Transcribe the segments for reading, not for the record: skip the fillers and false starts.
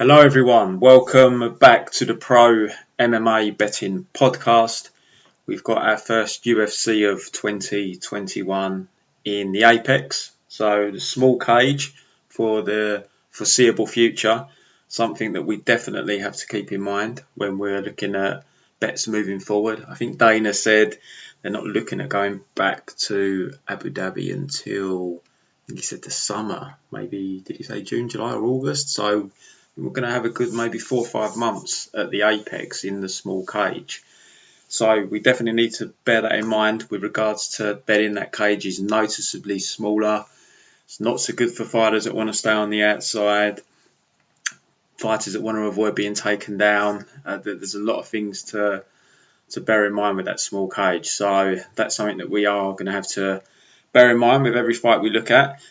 Hello everyone, welcome back to the Pro MMA Betting podcast. We've got our first UFC of 2021 in the Apex, so the small cage for the foreseeable future, something that we definitely have to keep in mind when we're looking at bets moving forward. I think Dana said they're not looking at going back to Abu Dhabi until, I think he said the summer, maybe, did he say June, July or August? So we're going to have a good maybe 4 or 5 months at the Apex in the small cage. So we definitely need to bear that in mind with regards to betting. That cage is noticeably smaller. It's not so good for fighters that want to stay on the outside, fighters that want to avoid being taken down. There's a lot of things to bear in mind with that small cage. So that's something that we are going to have to bear in mind with every fight we look at.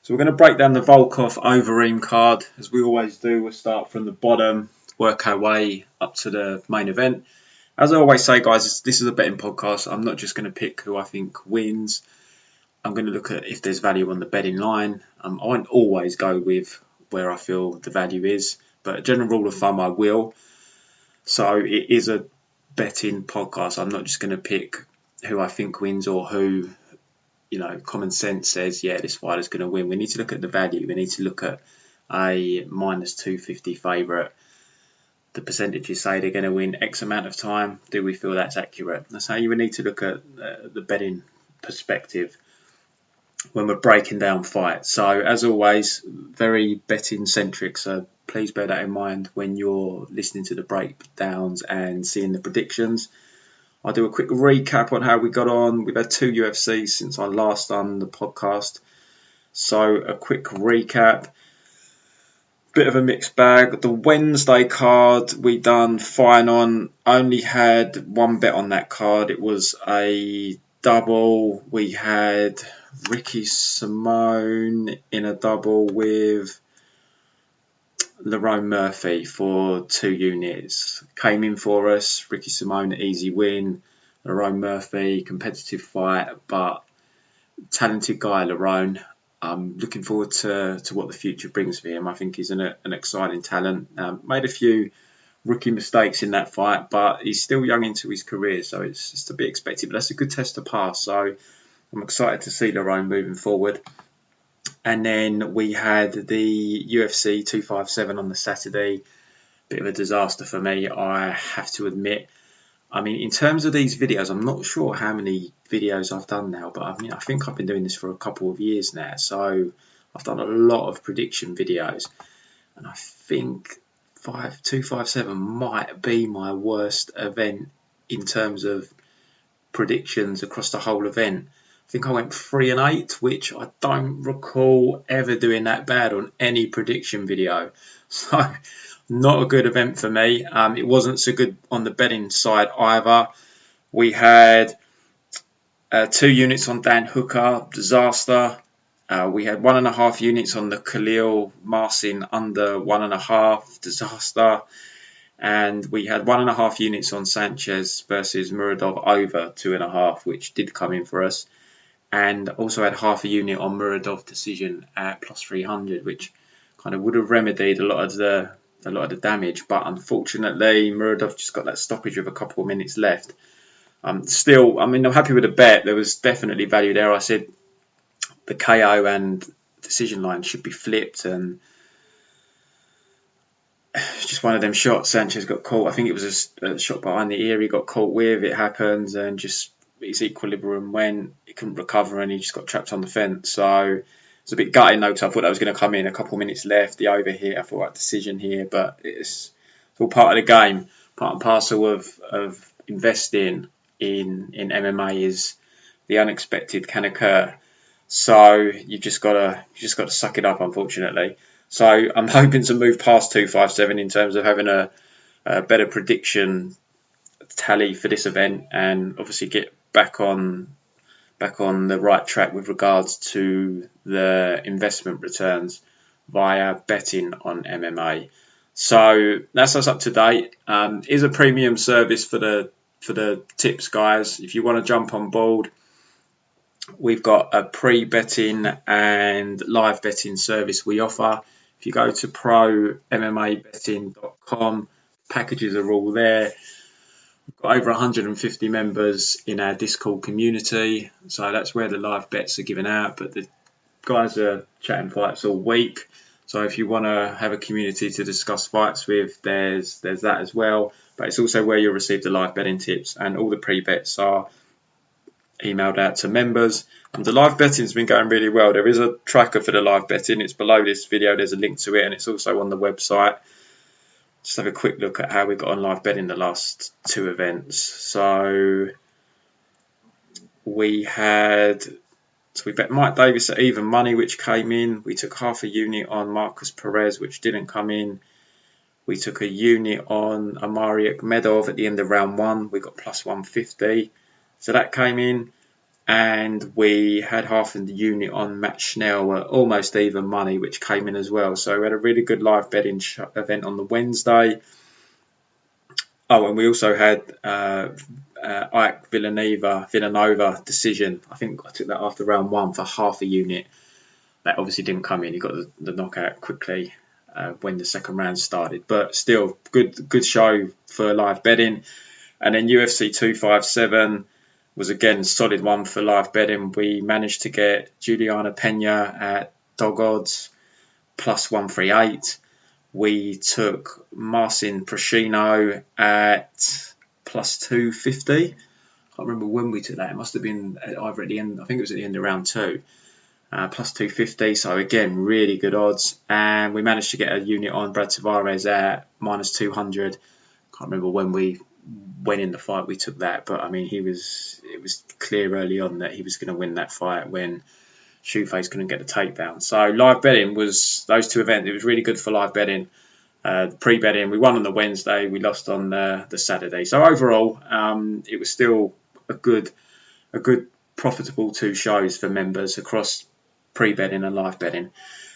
So we're going to break down the Volkov Overeem card, as we always do. We'll start from the bottom, work our way up to the main event. As I always say, guys, this is a betting podcast. I'm not just going to pick who I think wins. I'm going to look at if there's value on the betting line. I won't always go with where I feel the value is, but a general rule of thumb, I will. So it is a betting podcast. I'm not just going to pick who I think wins or who, common sense says, yeah, this fighter's going to win. We need to look at the value. We need to look at a minus 250 favourite. The percentages say they're going to win X amount of time. Do we feel that's accurate? That's how you would need to look at the betting perspective when we're breaking down fights. So, as always, very betting centric. So, please bear that in mind when you're listening to the breakdowns and seeing the predictions. I'll do a quick recap on how we got on. We've had 2 UFCs since I last done the podcast. So a quick recap. Bit of a mixed bag. The Wednesday card we done fine on. Only had one bet on that card. It was a double. We had Ricky Simone in a double with Lerone Murphy for 2 units. Came in for us. Ricky Simone, easy win. Lerone Murphy, competitive fight, but talented guy, Lerone. I'm looking forward to what the future brings for him. I think he's an exciting talent. Made a few rookie mistakes in that fight, but he's still young into his career, so it's to be expected. But that's a good test to pass, so I'm excited to see Lerone moving forward. And then we had the UFC 257 on the Saturday. Bit of a disaster for me, I have to admit. I mean, in terms of these videos, I'm not sure how many videos I've done now, but I think I've been doing this for a couple of years now. So I've done a lot of prediction videos. And I think 257 might be my worst event in terms of predictions across the whole event. I think I went 3-8, which I don't recall ever doing that bad on any prediction video. So, not a good event for me. It wasn't so good on the betting side either. We had 2 units on Dan Hooker, disaster. We had 1.5 units on the Khalil Marcin under 1.5, disaster. And we had 1.5 units on Sanchez versus Muradov over 2.5, which did come in for us. And also had half a unit on Muradov decision at plus 300, which kind of would have remedied a lot of the damage. But unfortunately, Muradov just got that stoppage with a couple of minutes left. Still, I'm happy with the bet. There was definitely value there. I said the KO and decision line should be flipped, and it's just one of them shots. Sanchez got caught. I think it was a shot behind the ear he got caught with. It happens, and just his equilibrium went. He couldn't recover, and he just got trapped on the fence. So it's a bit gutting though, because I thought that was going to come in. A couple of minutes left, the overhit. I thought, decision here, but it's all part of the game. Part and parcel of investing in MMA is the unexpected can occur. So you just gotta suck it up, unfortunately. So I'm hoping to move past 257 in terms of having a better prediction tally for this event, and obviously get back on the right track with regards to the investment returns via betting on MMA. So that's us up to date. Is a premium service for the tips, guys. If you want to jump on board, we've got a pre-betting and live betting service we offer. If you go to ProMMABetting.com, packages are all there. We've got over 150 members in our Discord community, so that's where the live bets are given out. But the guys are chatting fights all week. So if you want to have a community to discuss fights with, there's that as well. But it's also where you'll receive the live betting tips, and all the pre-bets are emailed out to members. And the live betting's been going really well. There is a tracker for the live betting. It's below this video. There's a link to it, and it's also on the website. Just have a quick look at how we got on live betting the last 2 events. So we bet Mike Davis at even money, which came in. We took half a unit on Marcus Perez, which didn't come in. We took a unit on Amari Akhmedov at the end of round 1. We got plus 150. So that came in. And we had half a unit on Matt Schnell at almost even money, which came in as well. So we had a really good live betting event on the Wednesday. Oh, and we also had Ike Villanova decision. I think I took that after round 1 for half a unit. That obviously didn't come in. He got the knockout quickly when the second round started. But still, good show for live betting. And then UFC 257 was again a solid one for live betting. We managed to get Juliana Pena at dog odds plus 138. We took Marcin Prashino at plus 250. I can't remember when we took that. It must have been either at the end. I think it was at the end of round 2. Plus 250. So again, really good odds. And we managed to get a unit on Brad Tavares at minus 200. Can't remember when we went in the fight we took that, but I mean it was clear early on that he was going to win that fight when Shoeface couldn't get the takedown. So live betting was those 2 events. It was really good for live betting. Pre-betting, we won on the Wednesday, we lost on the Saturday. So overall, it was still a good profitable 2 shows for members across pre-betting and live betting.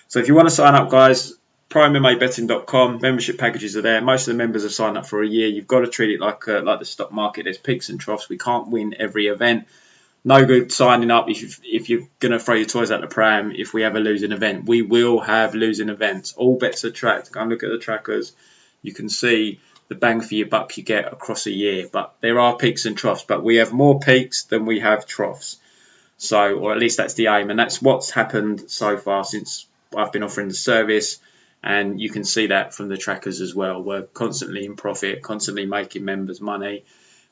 So if you want to sign up, guys, ProMMABetting.com, membership packages are there. Most of the members have signed up for a year. You've got to treat it like the stock market. There's peaks and troughs. We can't win every event. No good signing up if you're going to throw your toys at the pram if we have a losing event. We will have losing events. All bets are tracked. Go and look at the trackers. You can see the bang for your buck you get across a year. But there are peaks and troughs. But we have more peaks than we have troughs. So, or at least that's the aim. And that's what's happened so far since I've been offering the service. And you can see that from the trackers as well. We're constantly in profit, constantly making members money.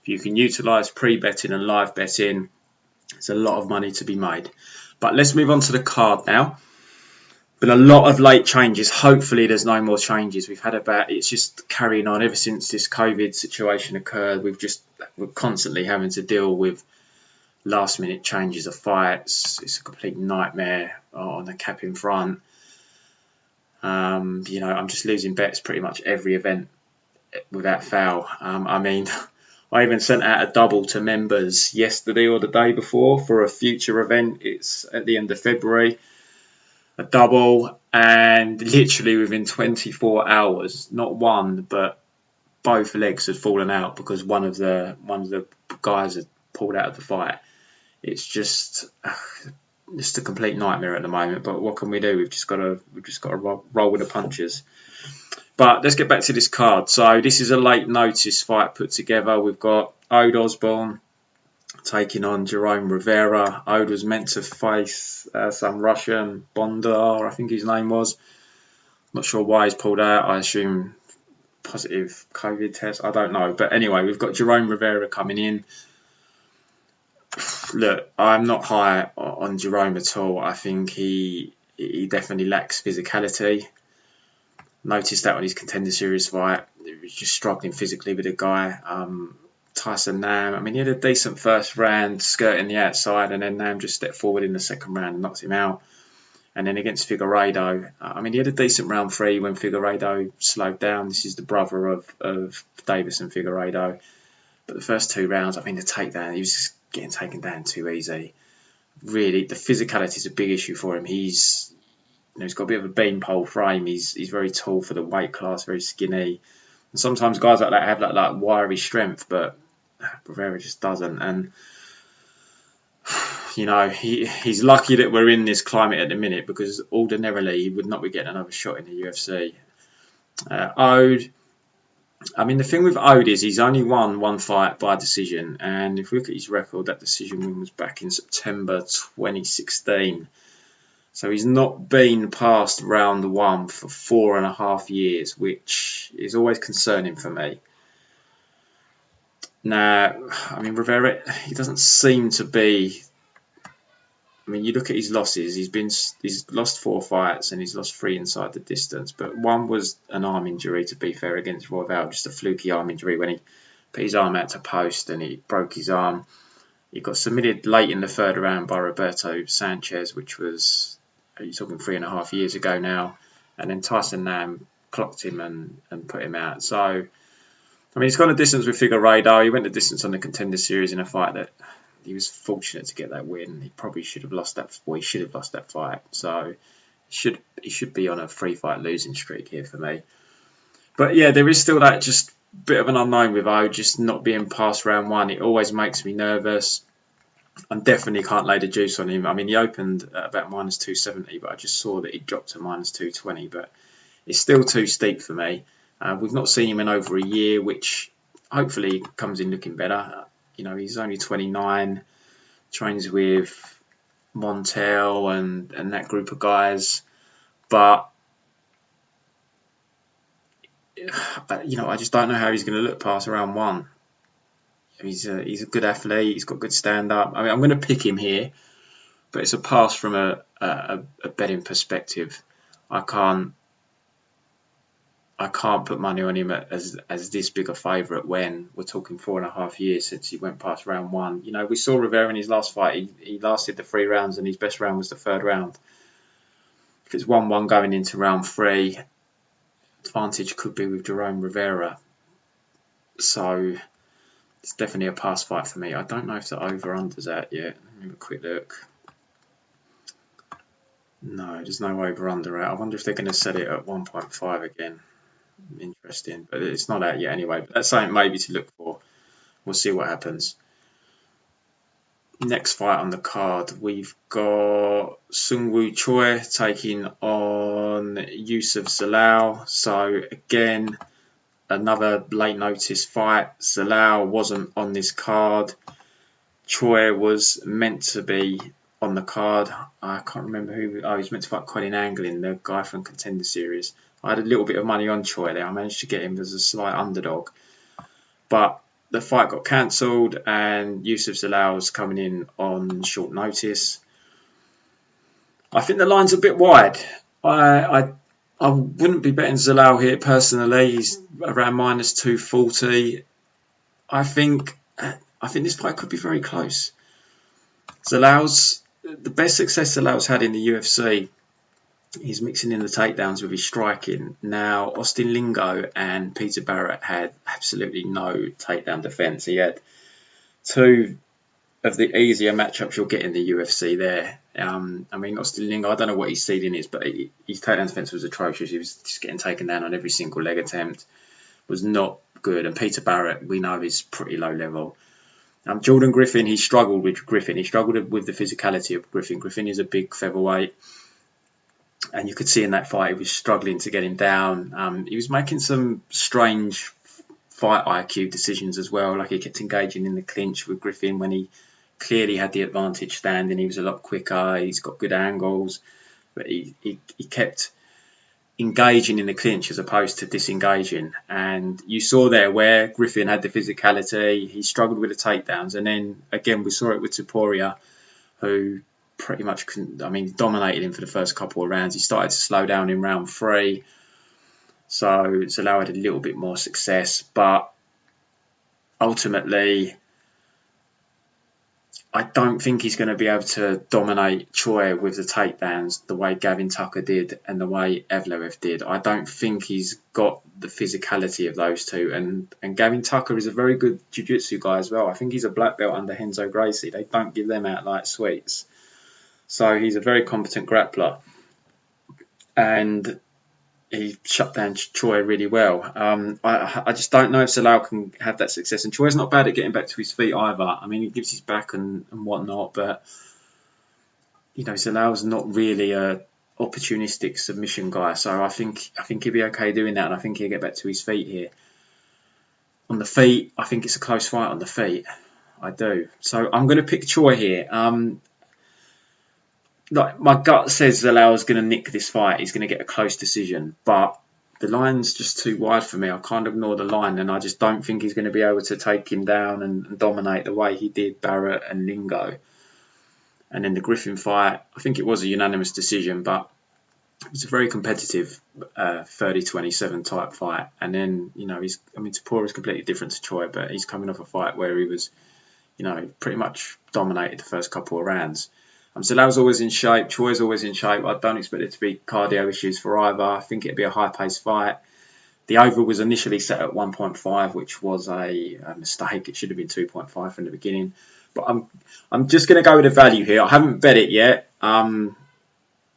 If you can utilise pre-betting and live betting, there's a lot of money to be made. But let's move on to the card now. Been a lot of late changes. Hopefully there's no more changes. It's just carrying on ever since this COVID situation occurred. We're constantly having to deal with last minute changes of fights. It's a complete nightmare on the Kape in front. I'm just losing bets pretty much every event without fail. I even sent out a double to members yesterday or the day before for a future event. It's at the end of February. A double, and literally within 24 hours, not one, but both legs had fallen out because one of the guys had pulled out of the fight. It's just a complete nightmare at the moment. But what can we do? We've just got to roll with the punches. But let's get back to this card. So this is a late notice fight put together. We've got Ode Osborne taking on Jerome Rivera. Ode was meant to face some Russian, Bondar, I think his name was. Not sure why he's pulled out. I assume positive COVID test. I don't know. But anyway, we've got Jerome Rivera coming in. Look, I'm not high on Jerome at all. I think he definitely lacks physicality. Noticed that on his Contender Series fight. He was just struggling physically with the guy. Tyson Nam, he had a decent first round, skirting the outside, and then Nam just stepped forward in the second round and knocked him out. And then against Figueiredo, he had a decent round 3 when Figueiredo slowed down. This is the brother of Davis and Figueiredo. But the first 2 rounds, the takedown, he was just getting taken down too easy. Really, the physicality is a big issue for him. He's got a bit of a beanpole frame. He's very tall for the weight class, very skinny. And sometimes guys like that have that wiry strength, but Rivera just doesn't. And he's lucky that we're in this climate at the minute, because ordinarily he would not be getting another shot in the UFC. The thing with Ode is he's only won one fight by decision, and if we look at his record, that decision win was back in September 2016. So he's not been past round one for 4.5 years, which is always concerning for me. Now, Rivera, he doesn't seem to be. You look at his losses. He's lost 4 fights and he's lost 3 inside the distance. But one was an arm injury, to be fair, against Royval, just a fluky arm injury when he put his arm out to post and he broke his arm. He got submitted late in the 3rd round by Roberto Sanchez, which was, you're talking 3.5 years ago now. And then Tyson Nam clocked him and put him out. So, he's gone a distance with Figueiredo. He went the distance on the Contender Series in a fight that he was fortunate to get that win. He probably should have lost that. Well, he should have lost that fight. So he should be on a 3-fight losing streak here for me. But yeah, there is still that just bit of an unknown with O, just not being past round one. It always makes me nervous. I definitely can't lay the juice on him. He opened at about -270, but I just saw that he dropped to -220. But it's still too steep for me. We've not seen him in over a year, which hopefully comes in looking better. He's only 29, trains with Montel and that group of guys. But, I just don't know how he's going to look past round one. He's a good athlete. He's got good stand-up. I'm going to pick him here, but it's a pass from a betting perspective. I can't put money on him as this big a favourite when we're talking 4.5 years since he went past round one. We saw Rivera in his last fight. He lasted the 3 rounds and his best round was the 3rd round. If it's 1-1 going into round 3, advantage could be with Jerome Rivera. So it's definitely a pass fight for me. I don't know if the over-under's out yet. Let me have a quick look. No, there's no over-under out. I wonder if they're going to set it at 1.5 again. Interesting, but it's not out yet anyway. But that's something maybe to look for. We'll see what happens. Next fight on the card, we've got Seungwoo Choi taking on Youssef Zalal. So again, another late notice fight. Zalal wasn't on this card. Choi was meant to be on the card. I can't remember who. He was meant to fight Colin Anglin, the guy from Contender Series. I had a little bit of money on Choi there. I managed to get him as a slight underdog. But the fight got cancelled and Youssef Zalal was coming in on short notice. I think the line's a bit wide. I wouldn't be betting Zalal here personally. He's around -240. I think this fight could be very close. The best success Zalal's had in the UFC, he's mixing in the takedowns with his striking. Now, Austin Lingo and Peter Barrett had absolutely no takedown defence. He had 2 of the easier matchups you'll get in the UFC there. Austin Lingo, I don't know what his ceiling is, but his takedown defence was atrocious. He was just getting taken down on every single leg attempt. Was not good. And Peter Barrett, we know, is pretty low level. Jordan Griffin, he struggled with Griffin. He struggled with the physicality of Griffin. Griffin is a big featherweight. And you could see in that fight he was struggling to get him down. He was making some strange fight IQ decisions as well. Like he kept engaging in the clinch with Griffin when he clearly had the advantage standing. He was a lot quicker. He's got good angles. But he kept engaging in the clinch as opposed to disengaging. And you saw there where Griffin had the physicality. He struggled with the takedowns. And then, again, we saw it with Topuria, who pretty much dominated him for the first couple of rounds. He started to slow down in round 3. So Zalal had a little bit more success. But ultimately, I don't think he's going to be able to dominate Choi with the takedowns the way Gavin Tucker did and the way Evloev did. I don't think he's got the physicality of those two. And Gavin Tucker is a very good jiu-jitsu guy as well. I think he's a black belt under Renzo Gracie. They don't give them out like sweets. So he's a very competent grappler. And he shut down Choi really well. I just don't know if Zalal can have that success. And Choi's not bad at getting back to his feet either. He gives his back and whatnot, but Zalau's not really a opportunistic submission guy, so I think he'll be okay doing that, and I think he'll get back to his feet here. On the feet, I think it's a close fight on the feet. I do. So I'm going to pick Choi here. My gut says Zalau's going to nick this fight. He's going to get a close decision, but the line's just too wide for me. I can't ignore the line, and I just don't think he's going to be able to take him down and dominate the way he did Barrett and Lingo. And then the Griffin fight, I think it was a unanimous decision, but it was a very competitive 30-27 type fight. And then, Tapura is completely different to Choi, but he's coming off a fight where he was, pretty much dominated the first couple of rounds. Zalau's always in shape. Choi's always in shape. I don't expect it to be cardio issues for either. I think it'd be a high-paced fight. The over was initially set at 1.5, which was a mistake. It should have been 2.5 from the beginning. But I'm just going to go with a value here. I haven't bet it yet. I'm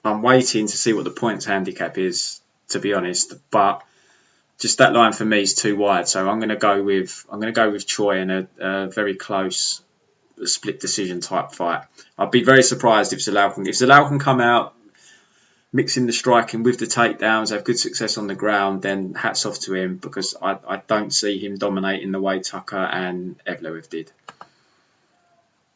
waiting to see what the points handicap is, to be honest. But just that line for me is too wide. So I'm going to go with Choi in a very close split decision type fight. I'd be very surprised if Zalal can come out mixing the striking with the takedowns, have good success on the ground, then hats off to him, because I don't see him dominating the way Tucker and Evloev did.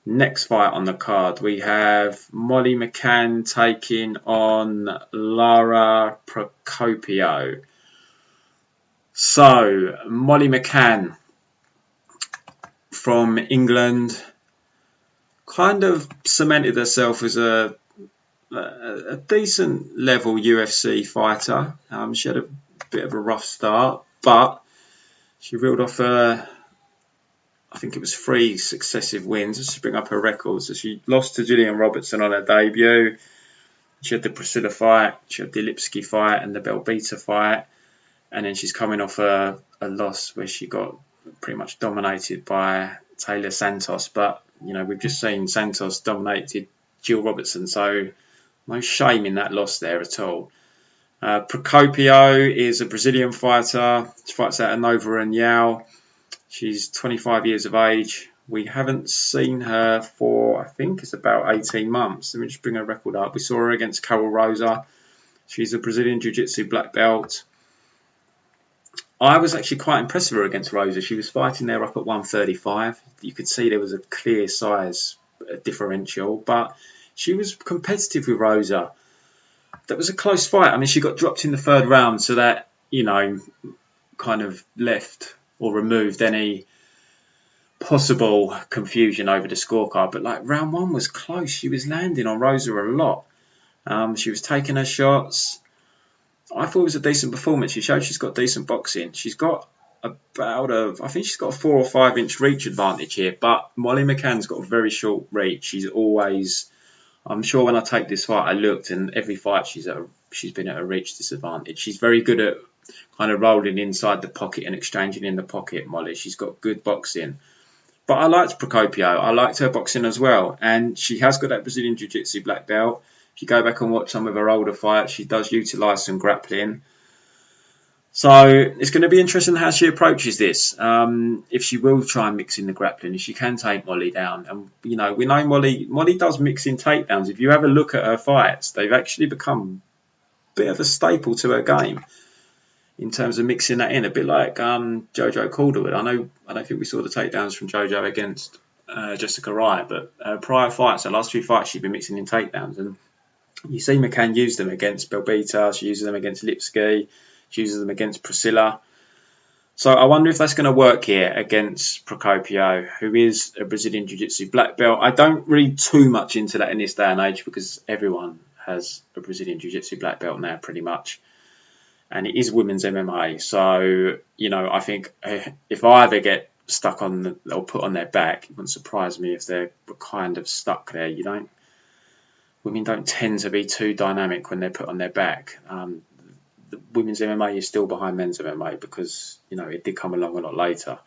Next fight on the card, we have Molly McCann taking on Lara Procopio. So, Molly McCann from England kind of cemented herself as a decent level UFC fighter. She had a bit of a rough start, but she reeled off I think it was 3 successive wins just to bring up her record. So she lost to Gillian Robertson on her debut. She had the Priscilla fight, she had the Lipsky fight and the Belbita fight. And then she's coming off a loss where she got pretty much dominated by Taylor Santos. But, we've just seen Santos dominated Jill Robertson. So no shame in that loss there at all. Procopio is a Brazilian fighter. She fights out of Nova and Yao. She's 25 years of age. We haven't seen her for, I think it's about 18 months. Let me just bring her record up. We saw her against Carol Rosa. She's a Brazilian Jiu-Jitsu black belt. I was actually quite impressed with her against Rosa. She was fighting there up at 135. You could see there was a clear size differential, but she was competitive with Rosa. That was a close fight. I mean, she got dropped in the 3rd round, so that, kind of left or removed any possible confusion over the scorecard. But round 1 was close. She was landing on Rosa a lot. She was taking her shots. I thought it was a decent performance. She showed she's got decent boxing. She's got I think she's got a 4 or 5 inch reach advantage here, but Molly McCann's got a very short reach. I'm sure when I take this fight, I looked, and every fight she's been at a reach disadvantage. She's very good at kind of rolling inside the pocket and exchanging in the pocket, Molly. She's got good boxing. But I liked Procopio. I liked her boxing as well. And she has got that Brazilian Jiu-Jitsu black belt. If you go back and watch some of her older fights, she does utilise some grappling. So it's going to be interesting how she approaches this. If she will try and mix in the grappling, if she can take Molly down. And, we know Molly does mix in takedowns. If you have a look at her fights, they've actually become a bit of a staple to her game in terms of mixing that in. A bit like Jojo Calderwood. I don't think we saw the takedowns from Jojo against Jessica Wright, but prior fights, the last 2 fights, she's been mixing in takedowns. And you see McCann use them against Belbita. She uses them against Lipsky. She uses them against Priscilla. So I wonder if that's going to work here against Procopio, who is a Brazilian Jiu-Jitsu black belt. I don't read too much into that in this day and age, because everyone has a Brazilian Jiu-Jitsu black belt now, pretty much. And it is women's MMA. So, I think if I ever get stuck on or put on their back, it wouldn't surprise me if they're kind of stuck there. Women don't tend to be too dynamic when they're put on their back. The women's MMA is still behind men's MMA because, it did come along a lot later.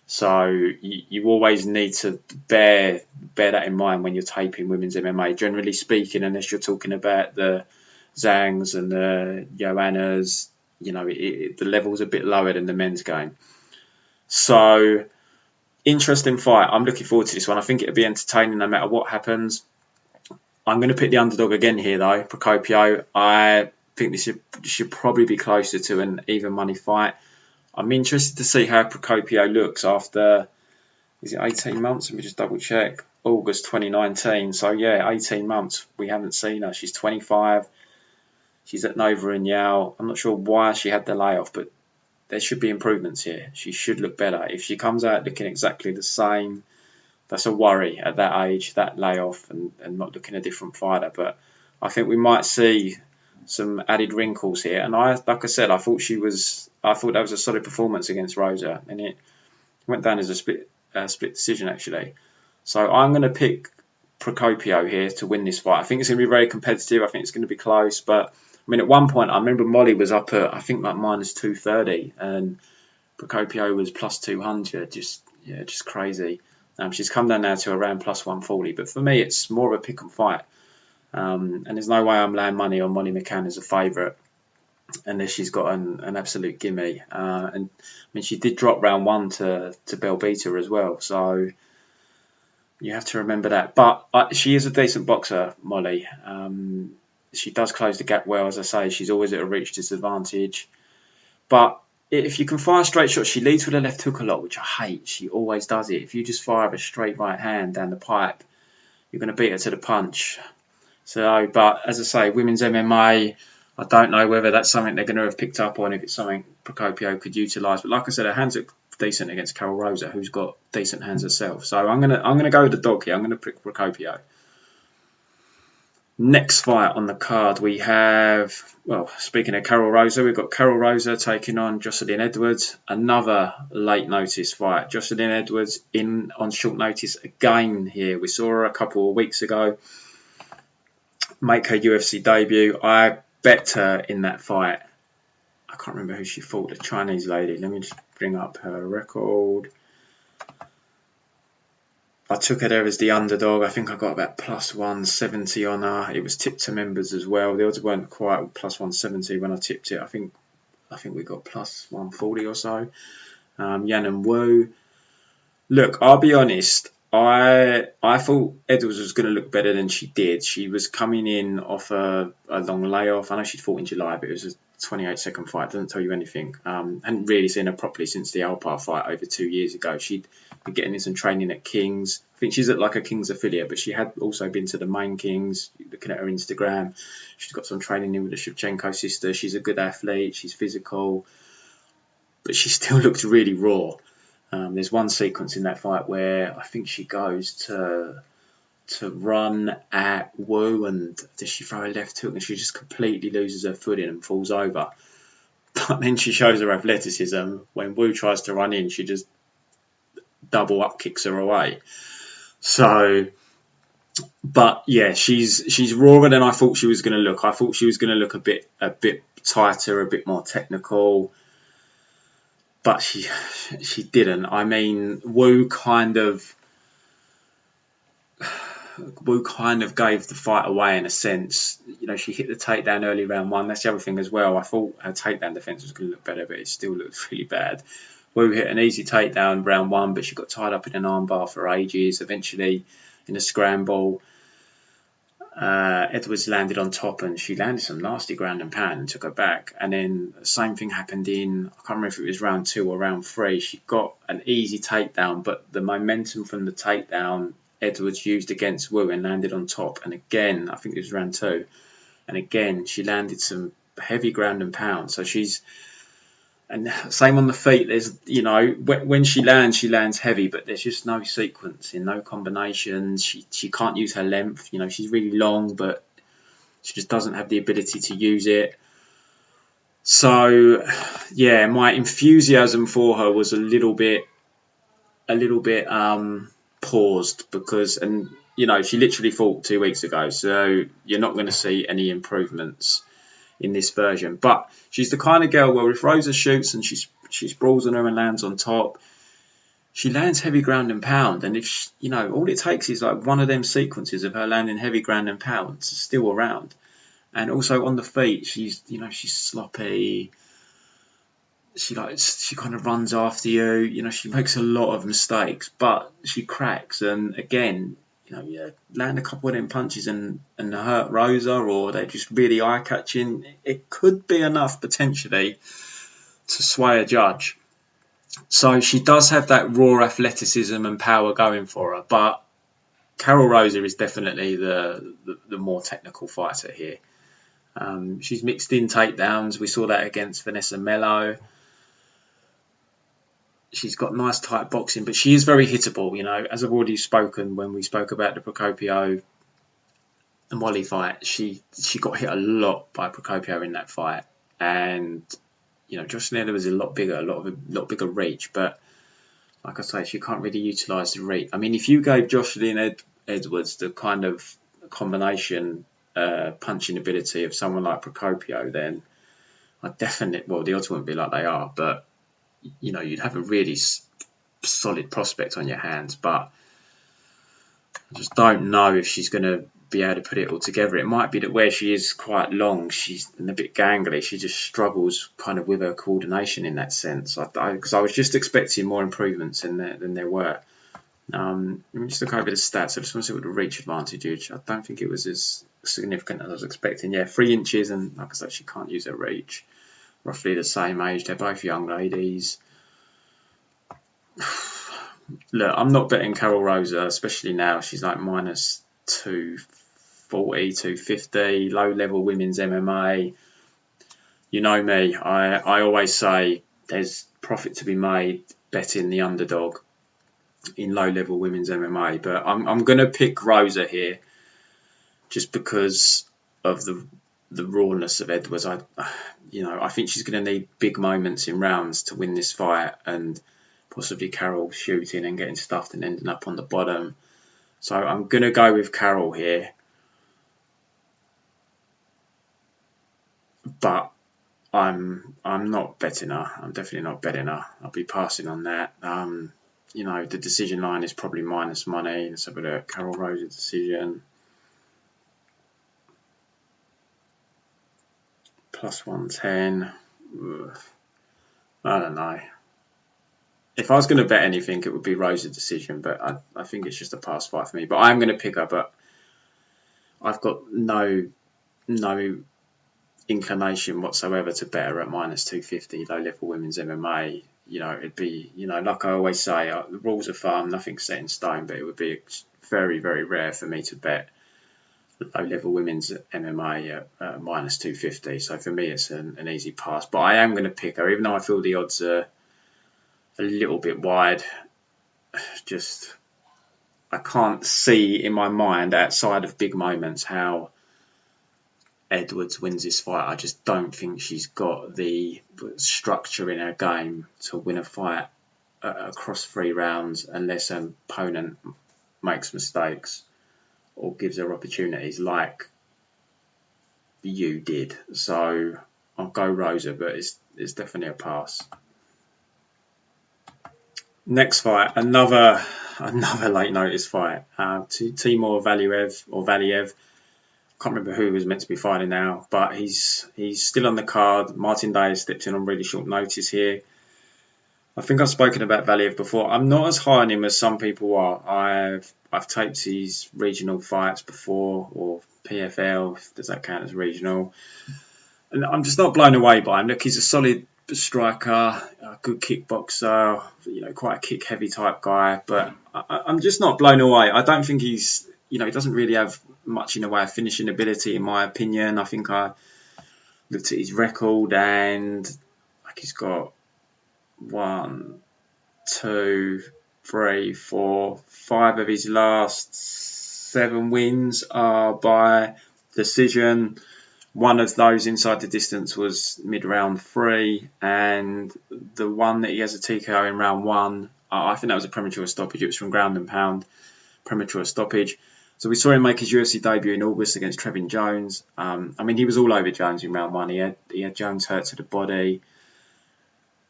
So you always need to bear that in mind when you're taping women's MMA. Generally speaking, unless you're talking about the Zhangs and the Joannas, the level's a bit lower than the men's game. So, interesting fight. I'm looking forward to this one. I think it'll be entertaining no matter what happens. I'm going to pick the underdog again here, though, Procopio. I think this should probably be closer to an even money fight. I'm interested to see how Procopio looks after, is it 18 months? Let me just double check. August 2019. So, yeah, 18 months. We haven't seen her. She's 25. She's at Nova and Yao. I'm not sure why she had the layoff, but there should be improvements here. She should look better. If she comes out looking exactly the same, that's a worry at that age, that layoff, and not looking a different fighter. But I think we might see some added wrinkles here. And like I said, I thought that was a solid performance against Rosa, and it went down as a split decision actually. So I'm going to pick Procopio here to win this fight. I think it's going to be very competitive. I think it's going to be close. But I mean, at one point, I remember Molly was up at, I think, like minus 230, and Procopio was plus 200. Just crazy. She's come down now to around plus 140. But for me, it's more of a pick and fight. And there's no way I'm laying money on Molly McCann as a favourite unless she's got an absolute gimme. And I mean, she did drop round 1 to Belbita as well. So you have to remember that. But she is a decent boxer, Molly. She does close the gap well, as I say. She's always at a reach disadvantage. But if you can fire straight shots, she leads with her left hook a lot, which I hate. She always does it. If you just fire a straight right hand down the pipe, you're going to beat her to the punch. So, but as I say, women's MMA, I don't know whether that's something they're going to have picked up on, if it's something Procopio could utilise. But like I said, her hands look decent against Carol Rosa, who's got decent hands herself. So I'm gonna go with the dog here. I'm gonna pick Procopio. Next fight on the card, we have, well, speaking of Carol Rosa, we've got Carol Rosa taking on Jocelyn Edwards. Another late notice fight. Jocelyn Edwards in on short notice again here. We saw her a couple of weeks ago make her UFC debut. I bet her in that fight. I can't remember who she fought, the Chinese lady. Let me just bring up her record. I took her there as the underdog. I think I got about plus 170 on her. It was tipped to members as well. The odds weren't quite plus 170 when I tipped it. I think we got plus 140 or so. Yan and Wu. Look, I'll be honest. I thought Edwards was going to look better than she did. She was coming in off a long layoff. I know she'd fought in July, but it was a 28-second fight. Doesn't tell you anything. Hadn't really seen her properly since the Alpar fight over 2 years ago. She'd been getting in some training at Kings. I think she's at like a Kings affiliate, but she had also been to the main Kings. Looking at her Instagram, she's got some training in with the Shevchenko sister. She's a good athlete. She's physical, but she still looked really raw. There's one sequence in that fight where I think she goes to run at Wu, and does she throw a left hook, and she just completely loses her footing and falls over. But then she shows her athleticism. When Wu tries to run in, she just double up kicks her away. So, but yeah, she's rawer than I thought she was going to look. I thought she was going to look a bit tighter, a bit more technical. But she didn't. I mean, Wu kind of gave the fight away in a sense. You know, she hit the takedown early round 1. That's the other thing as well. I thought her takedown defence was going to look better, but it still looked really bad. Wu hit an easy takedown round 1, but she got tied up in an armbar for ages. Eventually, in a scramble, Edwards landed on top, and she landed some nasty ground and pound and took her back. And then the same thing happened in, I can't remember if it was round 2 or round 3. She got an easy takedown, but the momentum from the takedown Edwards used against Wu and landed on top. And again, I think it was round 2, and again she landed some heavy ground and pound. So and same on the feet. There's, you know, when she lands heavy, but there's just no sequencing, no combinations. She can't use her length. You know, she's really long, but she just doesn't have the ability to use it. So, yeah, my enthusiasm for her was a little bit paused because, and you know, she literally fought 2 weeks ago, so you're not going to see any improvements in this version. But she's the kind of girl where if Rosa shoots and she sprawls on her and lands on top, she lands heavy ground and pound. And if she, you know, all it takes is like one of them sequences of her landing heavy ground and pound to still around. And also on the feet, she's sloppy. She kind of runs after you. You know, she makes a lot of mistakes, but she cracks. And again, land a couple of them punches and hurt Rosa, or they're just really eye-catching, it could be enough potentially to sway a judge. So she does have that raw athleticism and power going for her, but Karol Rosa is definitely the more technical fighter here. She's mixed in takedowns. We saw that against Vanessa Melo. She's got nice tight boxing, but she is very hittable. As I've already spoken when we spoke about the Procopio and Wally fight, she got hit a lot by Procopio in that fight, and Jocelyn was a lot bigger, a lot bigger reach, but like I say, she can't really utilise the reach. I mean, if you gave Jocelyn Edwards the kind of combination punching ability of someone like Procopio, then the odds wouldn't be like they are, but you'd have a really solid prospect on your hands. But I just don't know if she's going to be able to put it all together. It might be that where she is quite long, she's a bit gangly. She just struggles kind of with her coordination in that sense. Because I was just expecting more improvements than there were. Let me just look over the stats. I just want to see what the reach advantage is. I don't think it was as significant as I was expecting. Yeah, 3 inches, and like I said, she can't use her reach. Roughly the same age. They're both young ladies. Look, I'm not betting Karol Rosa, especially now. She's like minus 240, 250, low-level women's MMA. You know me. I always say there's profit to be made betting the underdog in low-level women's MMA. But I'm going to pick Rosa here just because of the rawness of Edwards. I think she's going to need big moments in rounds to win this fight, and possibly Karol shooting and getting stuffed and ending up on the bottom. So I'm going to go with Karol here. But I'm not betting her. I'm definitely not betting her. I'll be passing on that. The decision line is probably minus money. Let's have a look. Karol Rosa decision. Plus 110. I don't know. If I was going to bet anything, it would be Rosa decision, but I think it's just a pass fight for me. But I'm going to pick her, but I've got no inclination whatsoever to bet her at minus 250 low-level women's MMA. It'd be, like I always say, the rules are firm, nothing's set in stone, but it would be very, very rare for me to bet low-level women's MMA at minus 250. So for me, it's an easy pass. But I am going to pick her, even though I feel the odds are a little bit wide. Just, I can't see in my mind, outside of big moments, how Edwards wins this fight. I just don't think she's got the structure in her game to win a fight across 3 rounds unless an opponent makes mistakes or gives her opportunities like you did. So I'll go Rosa, but it's definitely a pass. Next fight, another late notice fight. Timur Valiev. Can't remember who was meant to be fighting now, but he's still on the card. Martin Day has stepped in on really short notice here. I think I've spoken about Valiev before. I'm not as high on him as some people are. I've taped his regional fights before, or PFL, does that count as regional? And I'm just not blown away by him. Look, he's a solid striker, a good kickboxer, quite a kick-heavy type guy, but I'm just not blown away. I don't think he's, he doesn't really have much in the way of finishing ability, in my opinion. I think I looked at his record and he's got 1, 2, 3, 4, 5 of his last 7 wins are by decision. One of those inside the distance was mid-round 3, and the one that he has a TKO in round 1, I think that was a premature stoppage. It was from ground and pound, premature stoppage. So we saw him make his UFC debut in August against Trevin Jones. He was all over Jones in round 1. He had Jones hurt to the body,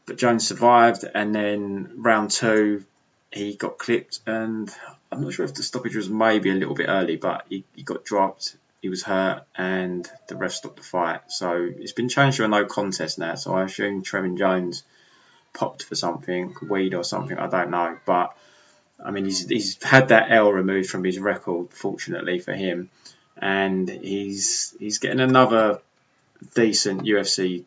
but Jones survived, and then round 2 he got clipped, and I'm not sure if the stoppage was maybe a little bit early, but he got dropped. He was hurt, and the ref stopped the fight. So it's been changed to a no contest now. So I assume Trevin Jones popped for something, weed or something, I don't know. But I mean, he's had that L removed from his record, fortunately for him, and he's getting another decent UFC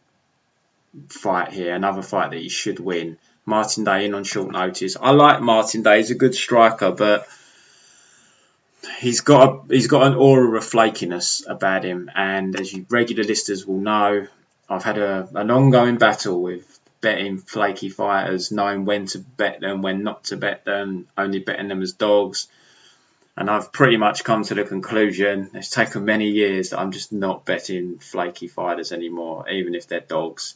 fight here, another fight that he should win. Martin Day in on short notice. I like Martin Day; he's a good striker, but he's got an aura of flakiness about him, and as you regular listeners will know, I've had an ongoing battle with betting flaky fighters, knowing when to bet them, when not to bet them, only betting them as dogs. And I've pretty much come to the conclusion, it's taken many years, that I'm just not betting flaky fighters anymore, even if they're dogs.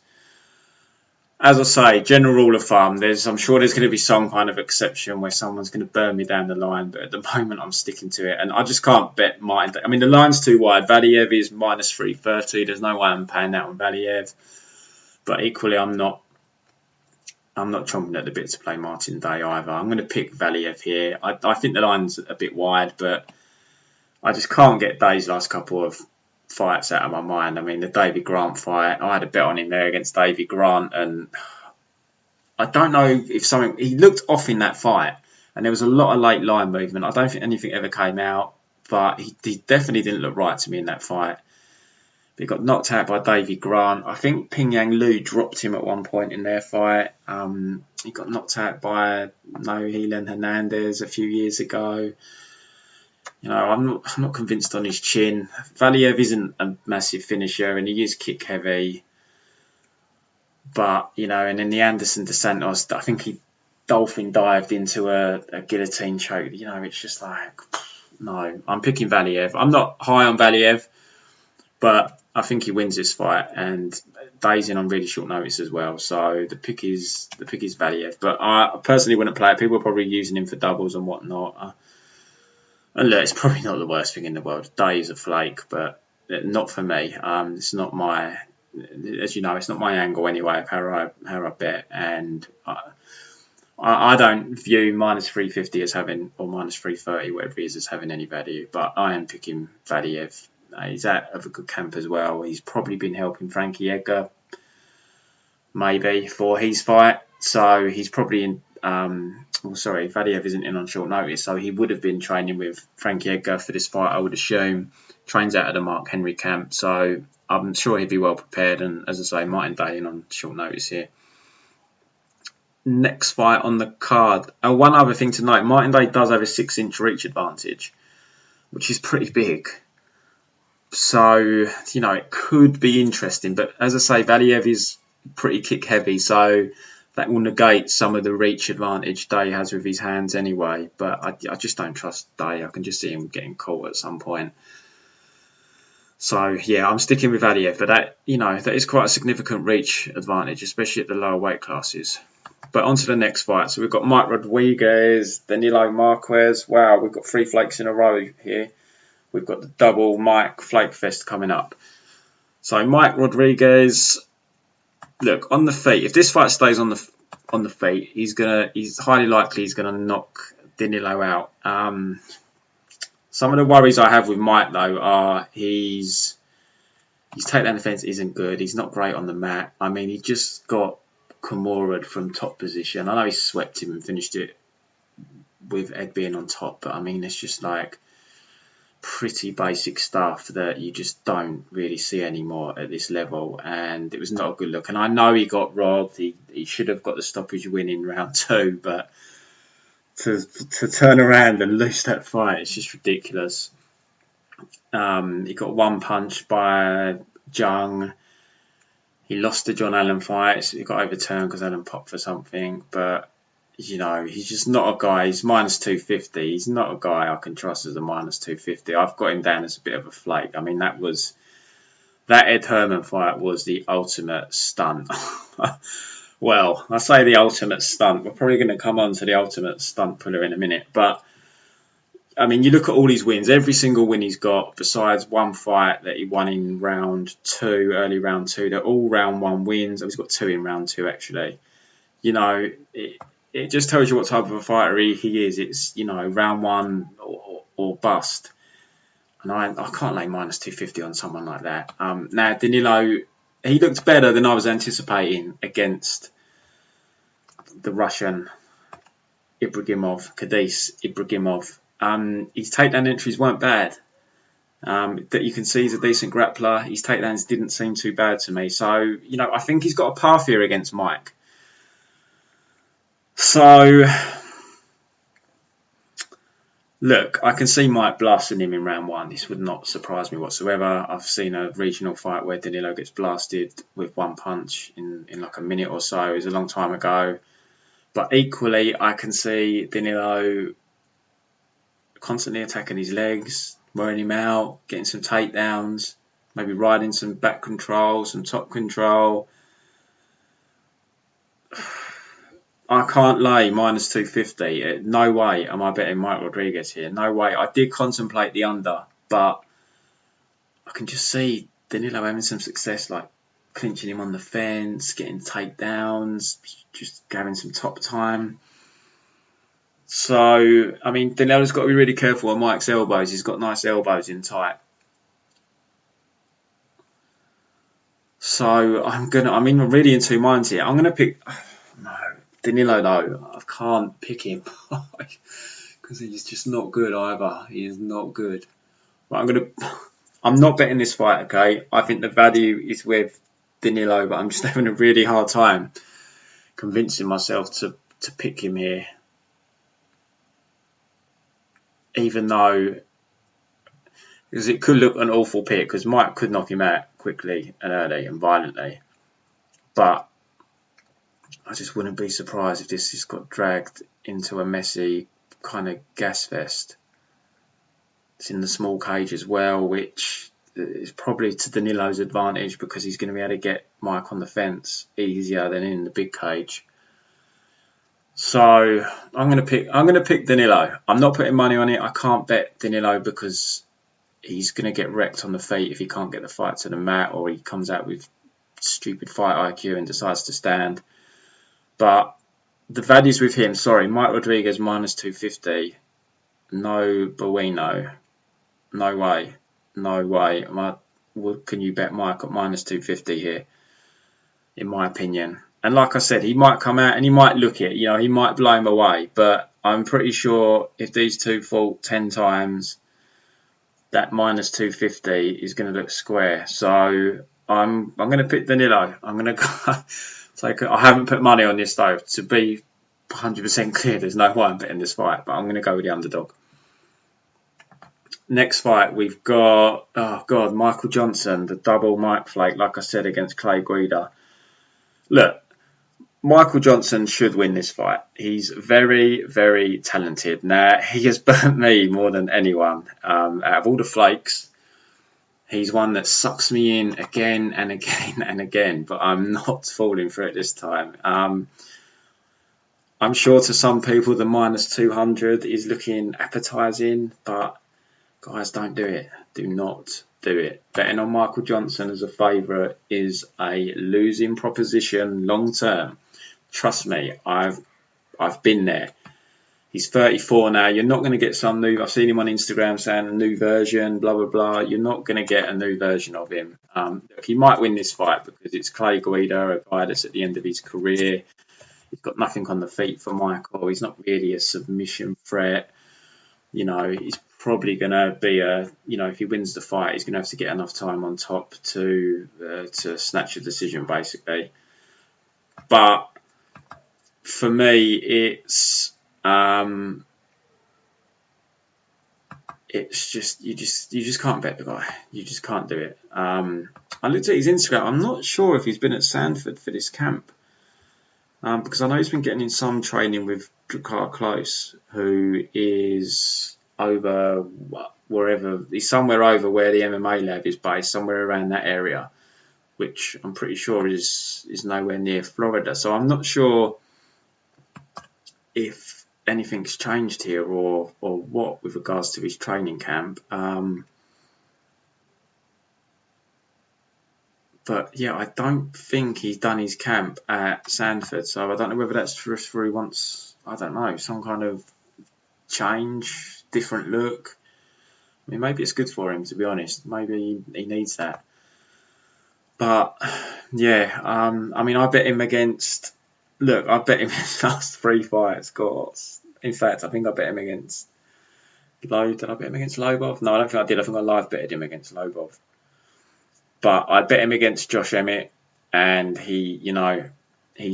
As I say, general rule of thumb, I'm sure there's going to be some kind of exception where someone's going to burn me down the line, but at the moment I'm sticking to it. And I just can't bet mine. I mean, the line's too wide. Valiev is minus 330. There's no way I'm paying that on Valiev. But equally, I'm not chomping at the bit to play Martin Day either. I'm going to pick Valiev here. I think the line's a bit wide, but I just can't get Day's last couple of fights out of my mind. I mean, the David Grant fight, I had a bet on him there against David Grant, and I don't know if he looked off in that fight, and there was a lot of late line movement. I don't think anything ever came out, but he definitely didn't look right to me in that fight. But he got knocked out by David Grant. I think Ping Yang Lu dropped him at one point in their fight. He got knocked out by Nohelan Hernandez a few years ago. You know, I'm not convinced on his chin. Valiev isn't a massive finisher, and he is kick heavy. But, you know, and in the Anderson de Santos, I think he dolphin dived into a guillotine choke. You know, it's just like, no, I'm picking Valiev. I'm not high on Valiev, but I think he wins this fight, and Day's in on really short notice as well. So the pick is Valiev. But I personally wouldn't play it. People are probably using him for doubles and whatnot. And look, it's probably not the worst thing in the world. Day is a flake, but not for me. It's not my, as you know, it's not my angle anyway of how I bet. And I don't view minus 350 as having, or minus 330, whatever it is, as having any value. But I am picking Valiev. He's out of a good camp as well. He's probably been helping Frankie Edgar, maybe, for his fight. So he's probably in. Valiev isn't in on short notice, so he would have been training with Frankie Edgar for this fight, I would assume. Trains out of the Mark Henry camp, so I'm sure he'd be well prepared. And as I say, Martin Day in on short notice here. Next fight on the card. One other thing to note, Martin Day does have a 6-inch reach advantage, which is pretty big. So, you know, it could be interesting. But as I say, Valiev is pretty kick heavy, so that will negate some of the reach advantage Day has with his hands anyway. But I just don't trust Day. I can just see him getting caught at some point. So, yeah, I'm sticking with Valiev. But that is quite a significant reach advantage, especially at the lower weight classes. But on to the next fight. So we've got Mike Rodríguez, Danilo Marquez. Wow, we've got 3 flakes in a row here. We've got the double Mike Flake Fest coming up. So Mike Rodríguez, look, on the feet. If this fight stays on the feet, he's highly likely he's gonna knock Danilo out. Some of the worries I have with Mike though are his takedown defense isn't good. He's not great on the mat. I mean, he just got Kimura'd from top position. I know he swept him and finished it with Ed being on top, but I mean, it's just like pretty basic stuff that you just don't really see anymore at this level, and it was not a good look. And I know he got robbed. He should have got the stoppage win in round 2, but to turn around and lose that fight, it's just ridiculous. He got one punch by Jung. He lost the John Allen fight. So he got overturned because Allen popped for something, but you know, he's just not a guy. He's minus 250. He's not a guy I can trust as a minus 250. I've got him down as a bit of a flake. I mean, that Ed Herman fight was the ultimate stunt. Well, I say the ultimate stunt. We're probably going to come on to the ultimate stunt puller in a minute. But, I mean, you look at all his wins. Every single win he's got, besides one fight that he won in round 2, early round 2, they're all round 1 wins. Oh, he's got 2 in round 2, actually. You know, it just tells you what type of a fighter he is. It's, you know, round 1 or bust. And I can't lay minus 250 on someone like that. Now, Danilo, he looked better than I was anticipating against the Russian Ibragimov. His takedown entries weren't bad. That you can see he's a decent grappler. His takedowns didn't seem too bad to me. So, I think he's got a path here against Mike. So, look, I can see Mike blasting him in round 1. This would not surprise me whatsoever. I've seen a regional fight where Danilo gets blasted with one punch in like a minute or so. It was a long time ago. But equally, I can see Danilo constantly attacking his legs, wearing him out, getting some takedowns, maybe riding some back control, some top control. I can't lay minus 250. No way am I betting Mike Rodríguez here. No way. I did contemplate the under, but I can just see Danilo having some success, like clinching him on the fence, getting takedowns, just having some top time. So, I mean, Danilo's got to be really careful on Mike's elbows. He's got nice elbows in tight. So, I'm really in two minds here. I'm going to pick... No, Danilo, though. I can't pick him. Because he's just not good either. He is not good. But I'm not betting this fight, okay? I think the value is with Danilo, but I'm just having a really hard time convincing myself to pick him here. Even though, because it could look an awful pick, because Mike could knock him out quickly and early and violently. But I just wouldn't be surprised if this just got dragged into a messy kind of gas fest. It's in the small cage as well, which is probably to Danilo's advantage because he's going to be able to get Mike on the fence easier than in the big cage. So I'm going to pick Danilo. I'm not putting money on it. I can't bet Danilo because he's going to get wrecked on the feet if he can't get the fight to the mat or he comes out with stupid fight IQ and decides to stand. But the values with him, Mike Rodríguez minus 250. No bueno. No way. No way. Can you bet Mike at minus 250 here? In my opinion. And like I said, he might come out and he might look it. He might blow him away. But I'm pretty sure if these two fought 10 times, that minus 250 is going to look square. So I'm going to pick Danilo. I'm going to go I haven't put money on this though. To be 100% clear, there's no way I'm betting this fight. But I'm going to go with the underdog. Next fight, we've got, Michael Johnson, the double Mike Flake, like I said, against Clay Guida. Look, Michael Johnson should win this fight. He's very, very talented. Now, he has burnt me more than anyone. Out of all the flakes, he's one that sucks me in again and again and again, but I'm not falling for it this time. I'm sure to some people the minus 200 is looking appetising, but guys, don't do it. Do not do it. Betting on Michael Johnson as a favourite is a losing proposition long term. Trust me, I've been there. He's 34 now. You're not going to get some new... I've seen him on Instagram saying a new version, blah, blah, blah. You're not going to get a new version of him. He might win this fight because it's Clay Guida, a guy that's at the end of his career. He's got nothing on the feet for Michael. He's not really a submission threat. He's probably going to be if he wins the fight, he's going to have to get enough time on top to snatch a decision, basically. But for me, it's just you just can't bet the guy. You just can't do it. I looked at his Instagram. I'm not sure if he's been at Sanford for this camp. Because I know he's been getting in some training with Drakkar Klose, who is over wherever, he's somewhere over where the MMA lab is based, somewhere around that area, which I'm pretty sure is nowhere near Florida. So I'm not sure if anything's changed here or what with regards to his training camp. But yeah, I don't think he's done his camp at Sanford, so I don't know whether that's just where he wants, I don't know, some kind of change, different look. I mean, maybe it's good for him, to be honest. Maybe he needs that. But yeah, I bet him against. Look, I bet him his last 3 fights got In fact, I think I bet him against Did I bet him against Lobov? No, I don't think I did. I think I live betted him against Lobov. But I bet him against Josh Emmett, and he's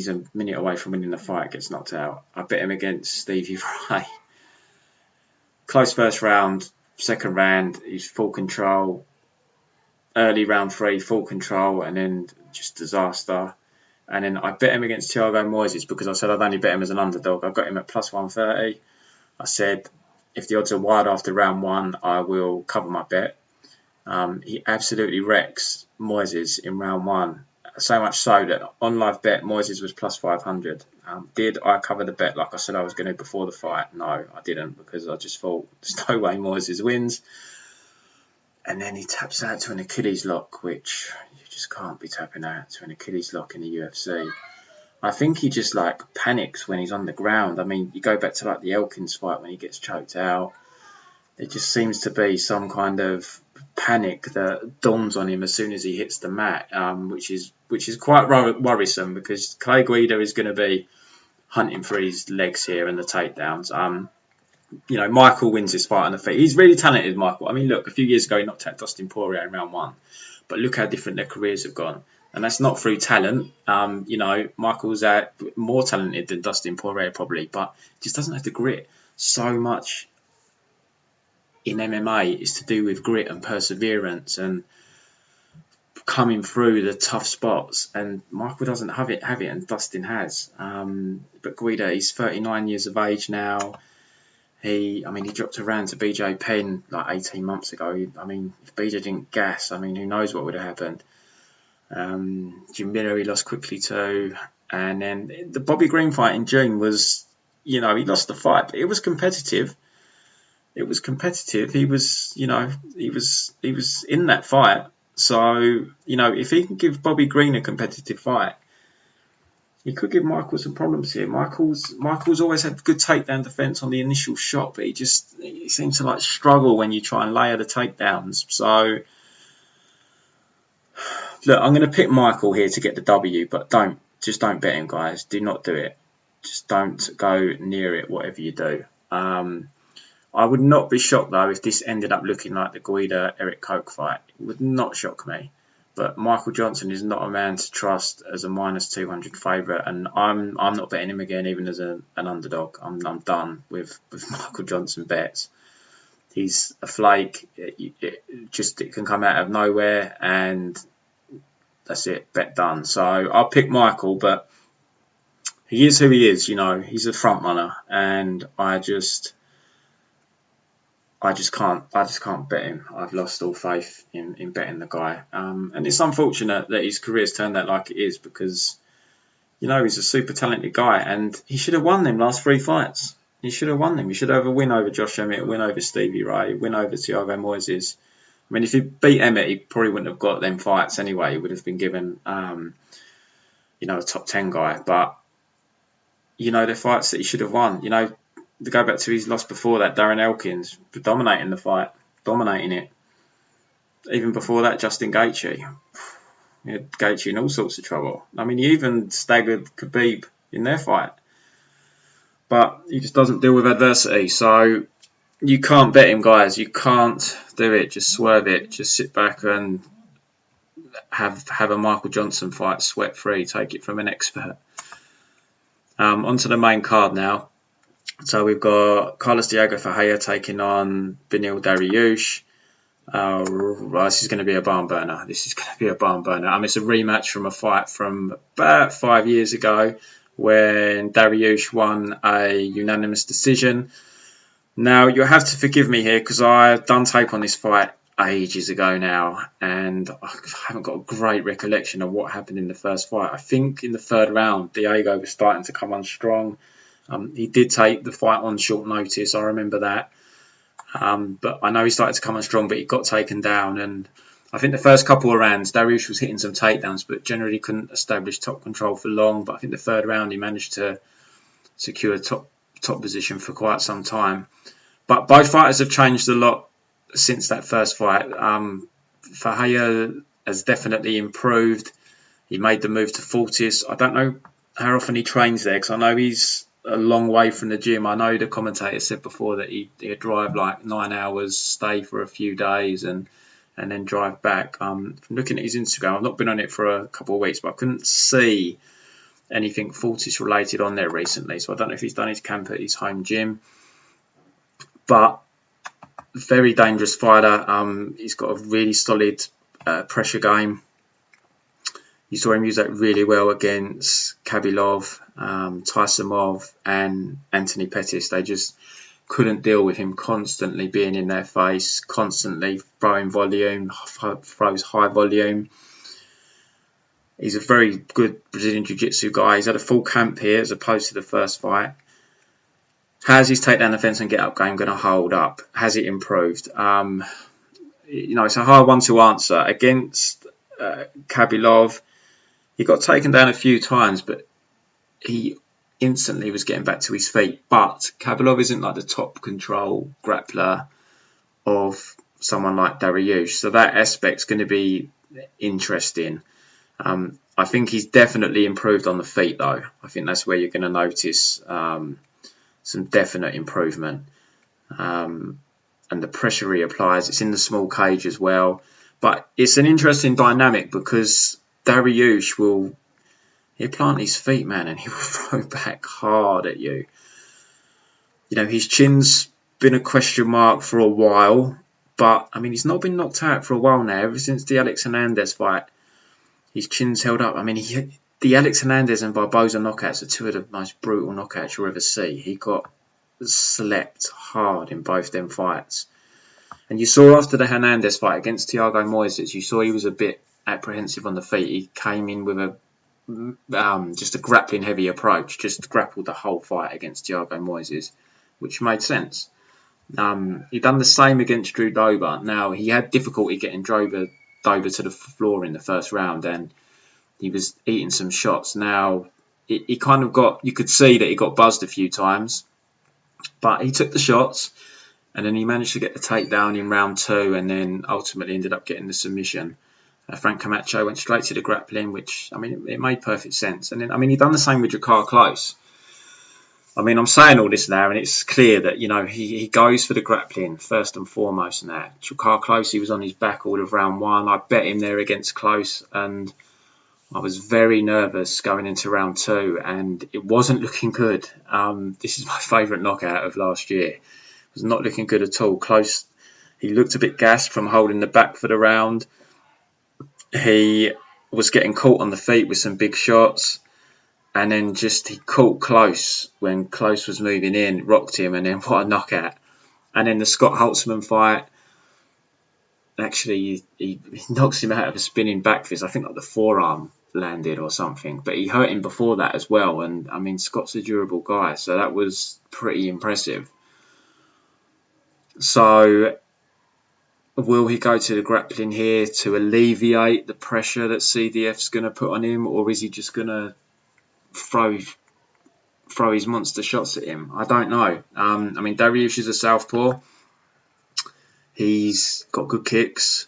a minute away from winning the fight, gets knocked out. I bet him against Stevie Ray. Close first round, second round, he's full control. Early round 3, full control, and then just disaster. And then I bet him against Thiago Moises because I said I'd only bet him as an underdog. I got him at plus 130. I said if the odds are wide after round 1, I will cover my bet. He absolutely wrecks Moises in round 1. So much so that on live bet, Moises was plus 500. Did I cover the bet like I said I was going to before the fight? No, I didn't, because I just thought there's no way Moises wins. And then he taps out to an Achilles lock, which you just can't be tapping out to an Achilles lock in the UFC. I think he just panics when he's on the ground. I mean, you go back to the Elkins fight when he gets choked out. There just seems to be some kind of panic that dawns on him as soon as he hits the mat, which is quite worrisome, because Clay Guida is going to be hunting for his legs here and the takedowns. Michael wins this fight on the feet. He's really talented, Michael. I mean, look, a few years ago he knocked out Dustin Poirier in round 1, but look how different their careers have gone. And that's not through talent. Michael's more talented than Dustin Poirier probably, but just doesn't have the grit. So much in MMA is to do with grit and perseverance and coming through the tough spots. And Michael doesn't have it, and Dustin has. But Guida, he's 39 years of age now. He dropped around to BJ Penn 18 months ago. If BJ didn't gas, who knows what would have happened. Jim Miller, he lost quickly too. And then the Bobby Green fight in June was, he lost the fight, but it was competitive. He was, he was in that fight. So, if he can give Bobby Green a competitive fight, he could give Michael some problems here. Michael's always had good takedown defense on the initial shot, but he seems to struggle when you try and layer the takedowns. So, look, I'm going to pick Michael here to get the W, but don't bet him, guys. Do not do it. Just don't go near it, whatever you do. I would not be shocked, though, if this ended up looking like the Guida-Eric Koch fight. It would not shock me. But Michael Johnson is not a man to trust as a minus 200 favourite, and I'm not betting him again, even as an underdog. I'm done with Michael Johnson bets. He's a flake. It can come out of nowhere, and that's it. Bet done. So I'll pick Michael, but he is who he is. He's a front runner, and I just can't bet him. I've lost all faith in betting the guy. And it's unfortunate that his career's turned out like it is, because, he's a super talented guy, and he should have won them last 3 fights. He should have won them. He should have a win over Josh Emmett, a win over Stevie Ray, a win over Thiago Moises. If he beat Emmett, he probably wouldn't have got them fights anyway. He would have been given, a top 10 guy. But, they're fights that he should have won. To go back to his loss before that, Darren Elkins, dominating the fight, dominating it. Even before that, Justin Gaethje. He had Gaethje in all sorts of trouble. He even staggered Kape in their fight. But he just doesn't deal with adversity. So you can't bet him, guys. You can't do it. Just swerve it. Just sit back and have a Michael Johnson fight sweat-free. Take it from an expert. Onto the main card now. So we've got Carlos Diego Ferreira taking on Beneil Dariush. This is going to be a barn burner. It's a rematch from a fight from about 5 years ago when Dariush won a unanimous decision. Now, you'll have to forgive me here, because I've done tape on this fight ages ago now, and I haven't got a great recollection of what happened in the first fight. I think in the 3rd round, Diego was starting to come on strong. He did take the fight on short notice, I remember that. But I know he started to come on strong, but he got taken down. And I think the first couple of rounds, Dariush was hitting some takedowns, but generally couldn't establish top control for long. But I think the 3rd round, he managed to secure top position for quite some time. But both fighters have changed a lot since that first fight. Ferreira has definitely improved. He made the move to Fortis. I don't know how often he trains there, because I know he's a long way from the gym. I know the commentator said before that he'd drive like 9 hours, stay for a few days, and then drive back. From looking at his Instagram, I've not been on it for a couple of weeks, but I couldn't see anything Fortis related on there recently. So I don't know if he's done his camp at his home gym. But very dangerous fighter. He's got a really solid pressure game. You saw him use that really well against Khabilov, Tysonov, and Anthony Pettis. They just couldn't deal with him constantly being in their face, constantly throwing volume, throws high volume. He's a very good Brazilian Jiu-Jitsu guy. He's had a full camp here as opposed to the first fight. How's his takedown defense and get-up game going to hold up? Has it improved? It's a hard one to answer. Against Khabilov, he got taken down a few times, but he instantly was getting back to his feet. But Khabilov isn't like the top control grappler of someone like Dariush, so that aspect's going to be interesting. I think he's definitely improved on the feet, though. I think that's where you're going to notice some definite improvement. And the pressure he applies, it's in the small cage as well. But it's an interesting dynamic because Dariush he'll plant his feet, man, and he will throw back hard at you. His chin's been a question mark for a while, but I mean, he's not been knocked out for a while now. Ever since the Alex Hernandez fight, his chin's held up. I mean, the Alex Hernandez and Barboza knockouts are two of the most brutal knockouts you'll ever see. He got slept hard in both them fights. And you saw after the Hernandez fight against Thiago Moises, you saw he was a bit apprehensive on the feet. He came in with just a grappling heavy approach, just grappled the whole fight against Thiago Moises, which made sense. He done the same against Drew Dober. Now, he had difficulty getting Dober to the floor in the first round, and he was eating some shots. Now, he kind of you could see that he got buzzed a few times, but he took the shots, and then he managed to get the takedown in round 2, and then ultimately ended up getting the submission. Frank Camacho went straight to the grappling, which, I mean, it made perfect sense. And then, I mean, he done the same with Jakar Close. I mean, I'm saying all this now, and it's clear that, he goes for the grappling first and foremost now. Jakar Close, he was on his back all of round 1. I bet him there against Close, and I was very nervous going into round 2, and it wasn't looking good. This is my favourite knockout of last year. It was not looking good at all. Close, he looked a bit gassed from holding the back for the round. He was getting caught on the feet with some big shots. And then he caught Close when Close was moving in, rocked him, and then what a knockout. And then the Scott Holtzman fight, actually, he knocks him out of a spinning back fist. I think like the forearm landed or something. But he hurt him before that as well. And, I mean, Scott's a durable guy, so that was pretty impressive. So, will he go to the grappling here to alleviate the pressure that CDF's going to put on him? Or is he just going to throw his monster shots at him? I don't know. I mean, Dariush is a southpaw. He's got good kicks.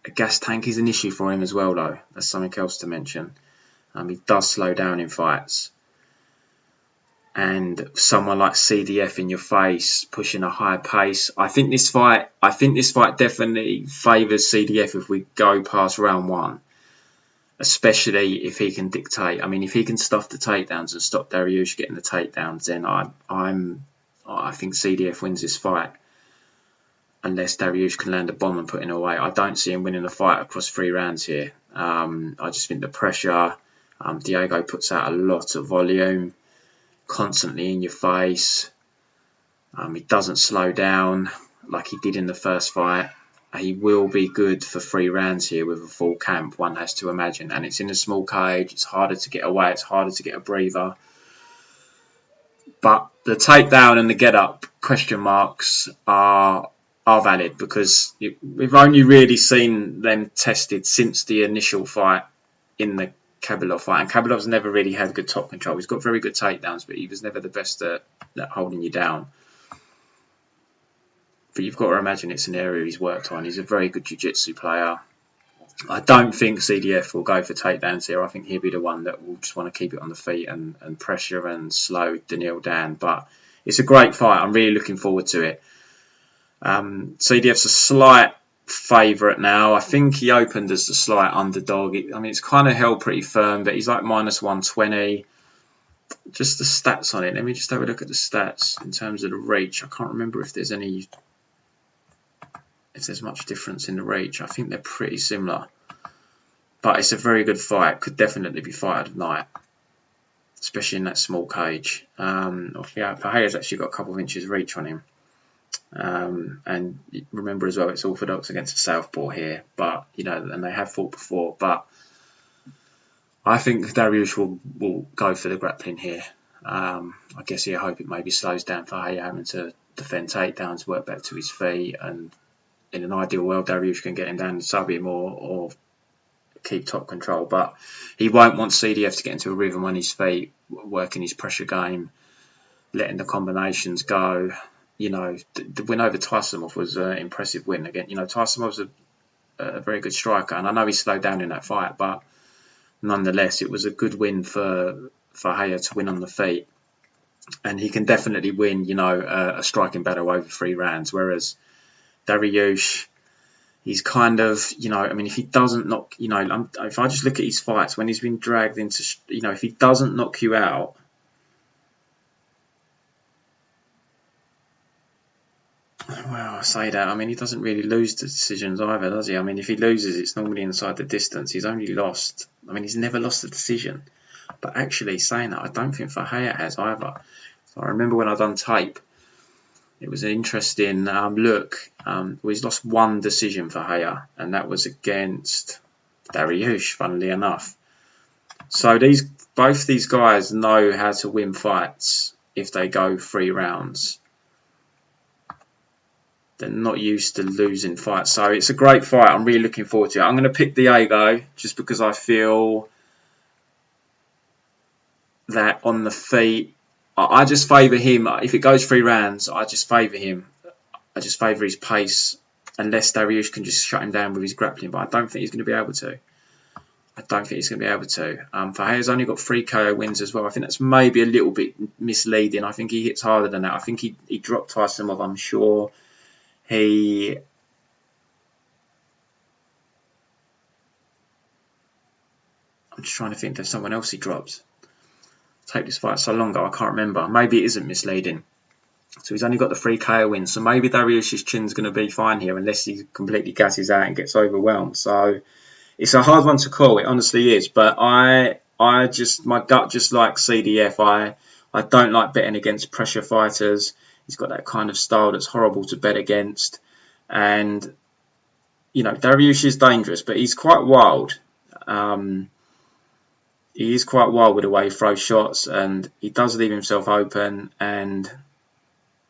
A gas tank is an issue for him as well, though. That's something else to mention. He does slow down in fights. And someone like CDF in your face, pushing a high pace. I think this fight definitely favours CDF if we go past round 1. Especially if he can dictate. I mean, if he can stuff the takedowns and stop Dariush getting the takedowns, then I think CDF wins this fight. Unless Dariush can land a bomb and put it away. I don't see him winning the fight across 3 rounds here. I just think the pressure. Diego puts out a lot of volume, constantly in your face. He doesn't slow down like he did in the first fight. He will be good for 3 rounds here with a full camp, one has to imagine. And it's in a small cage. It's harder to get away. It's harder to get a breather. But the takedown and the get-up question marks are valid because we've only really seen them tested since the initial fight in the Khabilov fight. And Khabilov's never really had good top control. He's got very good takedowns, but he was never the best at holding you down. But you've got to imagine it's an area he's worked on. He's a very good jiu-jitsu player. I don't think CDF will go for takedowns here. I think he'll be the one that will just want to keep it on the feet and pressure and slow Beneil down. But it's a great fight. I'm really looking forward to it. CDF's a slight favourite now. I think he opened as the slight underdog. It's kind of held pretty firm, but he's like minus 120. Just the stats on it. Let me just have a look at the stats in terms of the reach. I can't remember if there's much difference in the reach. I think they're pretty similar. But it's a very good fight. Could definitely be fight of the night, especially in that small cage. Ferreira's actually got a couple of inches reach on him. And remember as well, it's orthodox against a southpaw here. But, and they have fought before. But I think Dariush will go for the grappling here. I guess I hope it maybe slows down Ferreira having to defend takedowns, work back to his feet, and in an ideal world, Dariush can get him down and sub him or keep top control. But he won't want CDF to get into a rhythm on his feet, working his pressure game, letting the combinations go. The win over Chiasson was an impressive win. Again, Chiasson was a very good striker, and I know he slowed down in that fight, but nonetheless, it was a good win for Ferreira to win on the feet. And he can definitely win, a striking battle over 3 rounds, whereas Dariush, he's kind of, if he doesn't knock, if I just look at his fights, when he's been dragged into, if he doesn't knock you out, well, I say that, he doesn't really lose the decisions either, does he? If he loses, it's normally inside the distance. He's only lost, he's never lost a decision. But actually, saying that, I don't think Ferreira has either. So I remember when I done tape, it was an interesting look. He's lost 1 decision for Ferreira, and that was against Dariush, funnily enough. So both these guys know how to win fights if they go 3 rounds. They're not used to losing fights. So it's a great fight. I'm really looking forward to it. I'm going to pick Diego just because I feel that on the feet, I just favour him. If it goes 3 rounds, I just favour him. I just favour his pace, unless Dariush can just shut him down with his grappling. But I don't think he's going to be able to. Ferreira's only got 3 KO wins as well. I think that's maybe a little bit misleading. I think he hits harder than that. I think he dropped Tyson off. I'm sure I'm just trying to think. There's someone else he drops. Take this fight so long ago, I can't remember. Maybe it isn't misleading. So he's only got the 3 KO wins. So maybe Dariush's chin's going to be fine here unless he completely gasses out and gets overwhelmed. So it's a hard one to call. It honestly is. But my gut just likes CDF. I don't like betting against pressure fighters. He's got that kind of style that's horrible to bet against. And, Dariush is dangerous, but he's quite wild. He is quite wild with the way he throws shots, and he does leave himself open, and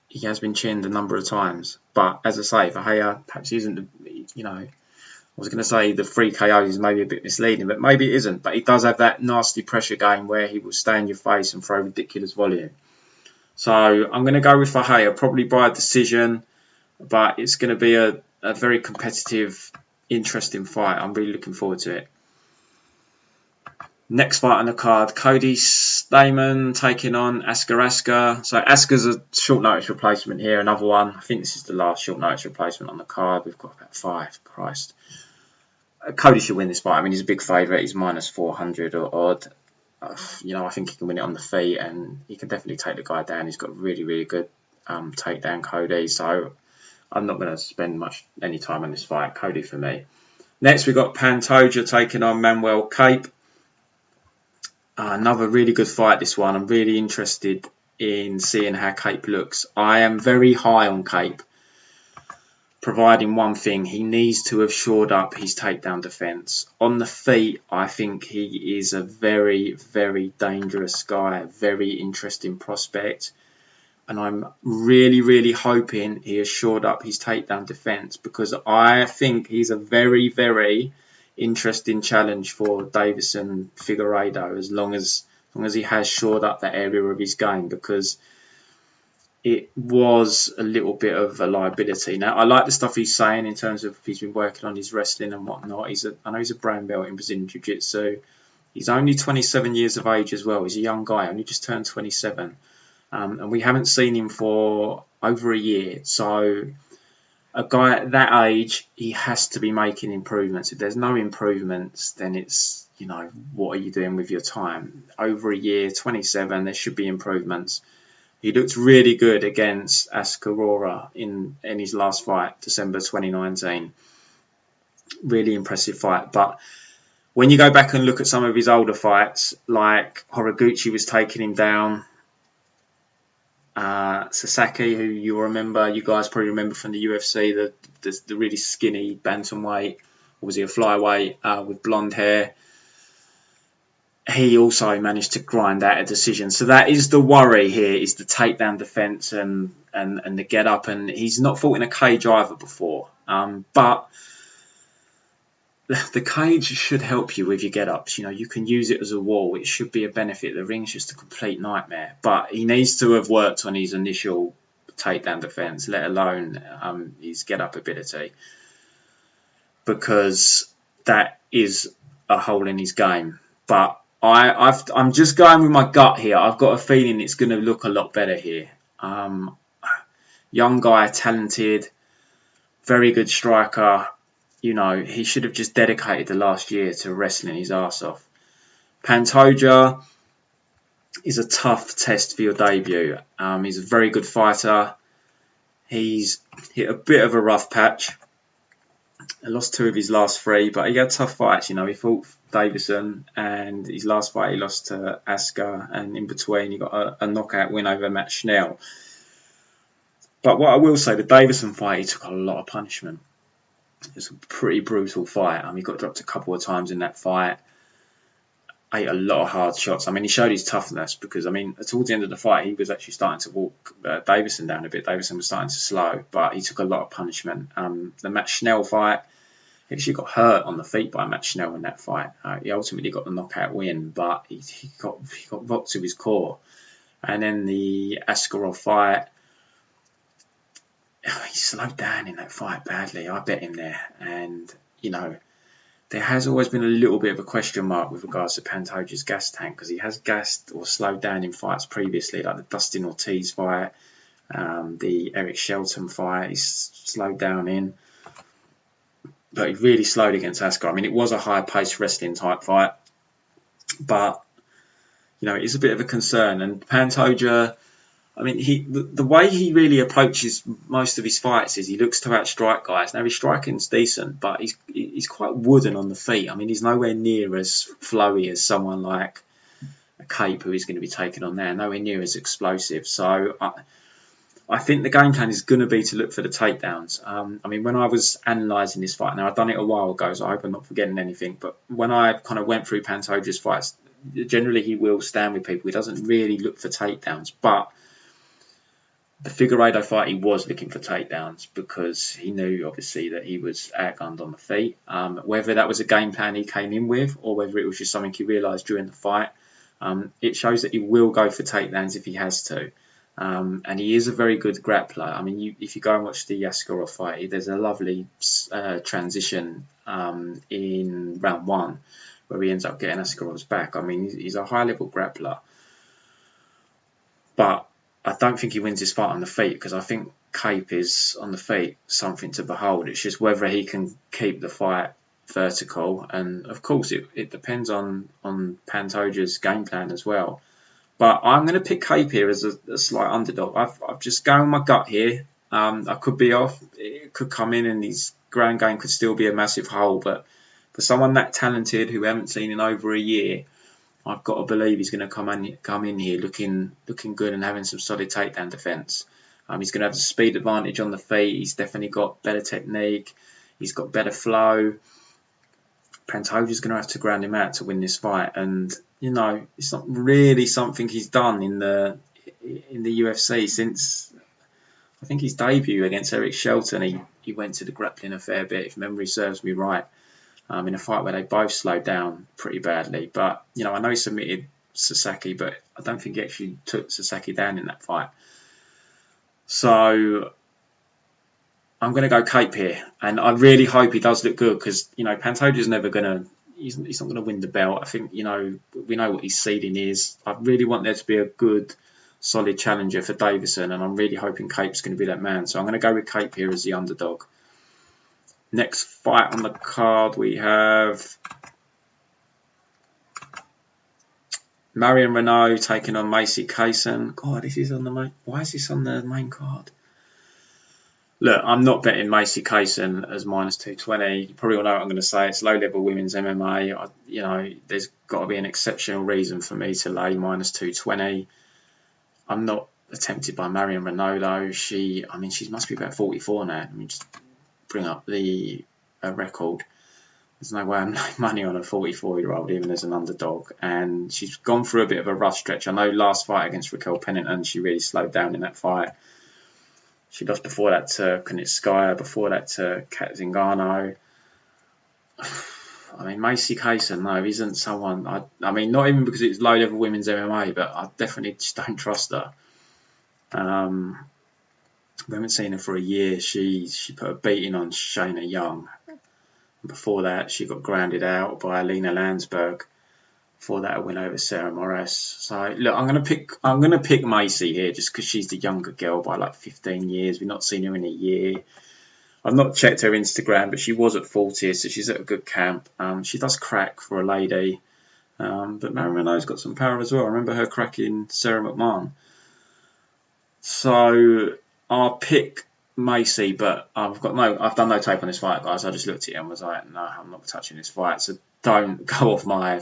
he has been chinned a number of times. But as I say, Ferreira perhaps isn't, I was going to say the 3 KOs is maybe a bit misleading, but maybe it isn't. But he does have that nasty pressure game where he will stay in your face and throw ridiculous volume. So I'm going to go with Ferreira, probably by a decision, but it's going to be a very competitive, interesting fight. I'm really looking forward to it. Next fight on the card, Cody Stamann taking on Askar. So Askar's a short notice replacement here, another one. I think this is the last short notice replacement on the card. We've got about 5. Christ. Cody should win this fight. He's a big favourite. He's minus 400 or odd. I think he can win it on the feet, and he can definitely take the guy down. He's got really, really good takedown, Cody. So I'm not going to spend any time on this fight. Cody for me. Next, we've got Pantoja taking on Manuel Kape. Another really good fight, this one. I'm really interested in seeing how Kape looks. I am very high on Kape, providing one thing. He needs to have shored up his takedown defence. On the feet, I think he is a very, very dangerous guy, a very interesting prospect. And I'm really, really hoping he has shored up his takedown defence, because I think he's a very, very interesting challenge for Davison Figueiredo as long as he has shored up that area of his game, because it was a little bit of a liability. Now, I like the stuff he's saying in terms of he's been working on his wrestling and whatnot. I know he's a brown belt in Brazilian Jiu-Jitsu. He's only 27 years of age as well. He's a young guy, only just turned 27. And we haven't seen him for over a year. So a guy at that age, he has to be making improvements. If there's no improvements, then it's, what are you doing with your time? Over a year, 27, there should be improvements. He looked really good against Askar in his last fight, December 2019. Really impressive fight. But when you go back and look at some of his older fights, like Horiguchi was taking him down, Sasaki, who you guys probably remember from the UFC, the really skinny bantamweight, or was he a flyweight with blonde hair? He also managed to grind out a decision. So that is the worry here, is the takedown defence and the get up. And he's not fought in a cage either before. But the cage should help you with your get ups. You can use it as a wall. It should be a benefit. The ring's just a complete nightmare. But he needs to have worked on his initial takedown defence, let alone his get up ability, because that is a hole in his game. But I'm just going with my gut here. I've got a feeling it's going to look a lot better here. Young guy, talented, very good striker. He should have just dedicated the last year to wrestling his arse off. Pantoja is a tough test for your debut. He's a very good fighter. He's hit a bit of a rough patch. He lost 2 of his last 3, but he had tough fights. He fought Davison, and his last fight he lost to Askar, and in between he got a knockout win over Matt Schnell. But what I will say, the Davison fight, he took a lot of punishment. It was a pretty brutal fight. He got dropped a couple of times in that fight. Ate a lot of hard shots. He showed his toughness because, towards the end of the fight, he was actually starting to walk Davison down a bit. Davison was starting to slow, but he took a lot of punishment. The Matt Schnell fight, he actually got hurt on the feet by Matt Schnell in that fight. He ultimately got the knockout win, but he got rocked to his core. And then the Askar fight, he slowed down in that fight badly. I bet him there. And, there has always been a little bit of a question mark with regards to Pantoja's gas tank, because he has gassed or slowed down in fights previously, like the Dustin Ortiz fight, the Eric Shelton fight, he's slowed down in. But he really slowed against Askar. It was a high-paced wrestling type fight. But, it is a bit of a concern. And Pantoja, the way he really approaches most of his fights is he looks to outstrike guys. Now, his striking's decent, but he's quite wooden on the feet. He's nowhere near as flowy as someone like a Kape, who is going to be taken on there. Nowhere near as explosive. So, I think the game plan is going to be to look for the takedowns. When I was analysing this fight, now I've done it a while ago, so I hope I'm not forgetting anything, but when I kind of went through Pantoja's fights, generally he will stand with people. He doesn't really look for takedowns, but the Figueiredo fight, he was looking for takedowns because he knew, obviously, that he was outgunned on the feet. Whether that was a game plan he came in with or whether it was just something he realised during the fight, it shows that he will go for takedowns if he has to. And he is a very good grappler. If you go and watch the Askar fight, there's a lovely transition in round 1 where he ends up getting Askar's back. He's a high-level grappler. But I don't think he wins this fight on the feet, because I think Kape is, on the feet, something to behold. It's just whether he can keep the fight vertical. And, of course, it depends on Pantoja's game plan as well. But I'm going to pick Kape here as a slight underdog. I've just gone with my gut here. I could be off. It could come in and his ground game could still be a massive hole. But for someone that talented who we haven't seen in over a year, I've got to believe he's going to come in here looking good and having some solid takedown defence. He's going to have the speed advantage on the feet. He's definitely got better technique. He's got better flow. Pantoja's going to have to ground him out to win this fight. And, it's not really something he's done in the UFC since, I think, his debut against Eric Shelton. He went to the grappling a fair bit, if memory serves me right. In a fight where they both slowed down pretty badly. But, I know he submitted Sasaki, but I don't think he actually took Sasaki down in that fight. So I'm going to go Kape here, and I really hope he does look good because Pantoja's never going to. He's not going to win the belt. I think we know what his seeding is. I really want there to be a good, solid challenger for Davison, and I'm really hoping Kape's going to be that man. So I'm going to go with Kape here as the underdog. Next fight on the card we have Marion Reneau taking on Macy Chiasson. God, this is on the main. Why is this on the main card? Look, I'm not betting Macy Chiasson as minus 220. You probably all know what I'm going to say. It's low-level women's MMA. There's got to be an exceptional reason for me to lay minus 220. I'm not tempted by Marion Reneau, though. She must be about 44 now. Let me just bring up the record. There's no way I'm laying money on a 44-year-old, even as an underdog. And she's gone through a bit of a rough stretch. I know last fight against Raquel Pennington, she really slowed down in that fight. She lost before that to Kunitskaya, before that to Kat Zingano. Macy Chiasson, no, isn't someone... not even because it's low-level women's MMA, but I definitely just don't trust her. We haven't seen her for a year. She put a beating on Shayna Young. Before that, she got grounded out by Alina Landsberg. Before that, a win over Sarah Moraes. So look, I'm gonna pick Macy here just because she's the younger girl by like 15 years. We've not seen her in a year. I've not checked her Instagram, but she was at 40, so she's at a good camp. She does crack for a lady, but Marion Reneau's got some power as well. I remember her cracking Sarah McMahon. So I'll pick Macy, but I've done no tape on this fight, guys. I just looked at it and was like, no, I'm not touching this fight. So don't go off my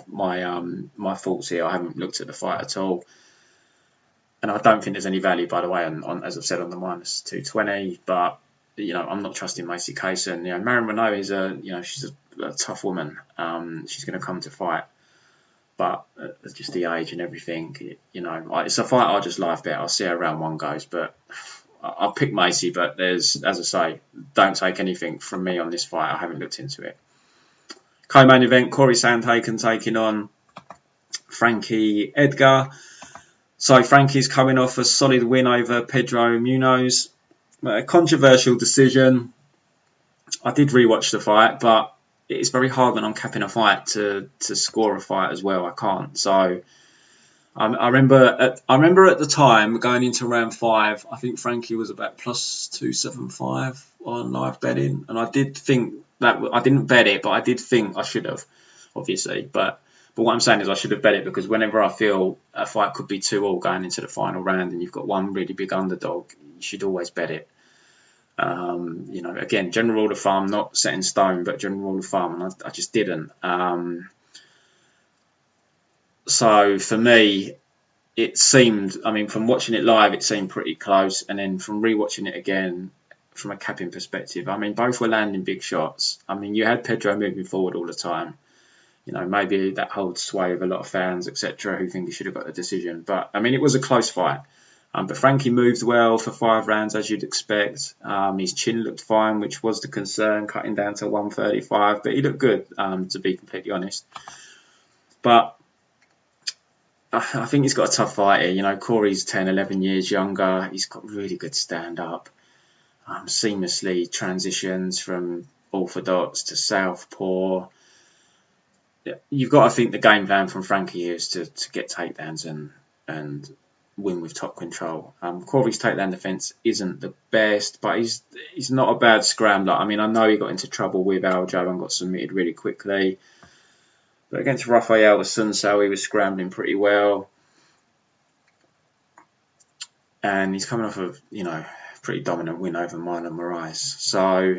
thoughts here. I haven't looked at the fight at all, and I don't think there's any value, by the way, on as I've said, on the minus 220. But I'm not trusting Macy Chiasson. Marion Reneau is she's a tough woman. She's going to come to fight, but just the age and everything, it's a fight I'll just live bet. I'll see how round one goes, but I'll pick Macy, but there's, as I say, don't take anything from me on this fight. I haven't looked into it. Co-main event, Cory Sandhagen taking on Frankie Edgar. So Frankie's coming off a solid win over Pedro Munoz. A controversial decision. I did rewatch the fight, but it's very hard when I'm capping a fight to score a fight as well. I can't. So I remember at the time going into round 5, I think Frankie was about plus 275 on live betting, and I did think that I didn't bet it, but I did think I should have, obviously. But what I'm saying is I should have bet it because whenever I feel a fight could be 2-2 going into the final round, and you've got one really big underdog, you should always bet it. Again, general rule of thumb, not set in stone, but general rule of thumb, and I just didn't. So for me, it seemed, from watching it live, it seemed pretty close. And then from rewatching it again, from a capping perspective, both were landing big shots. You had Pedro moving forward all the time. Maybe that holds sway with a lot of fans, etc., who think he should have got the decision. But, it was a close fight. But Frankie moved well for 5 rounds, as you'd expect. His chin looked fine, which was the concern, cutting down to 135. But he looked good, to be completely honest. But I think he's got a tough fight here. Cory's 10, 11 years younger. He's got really good stand-up. Seamlessly transitions from orthodox to southpaw. You've got to think the game plan from Frankie is to get takedowns and win with top control. Cory's takedown defence isn't the best, but he's not a bad scrambler. I know he got into trouble with Aljo and got submitted really quickly. But against Rafael Assunção, he was scrambling pretty well. And he's coming off of, pretty dominant win over Marlon Moraes. So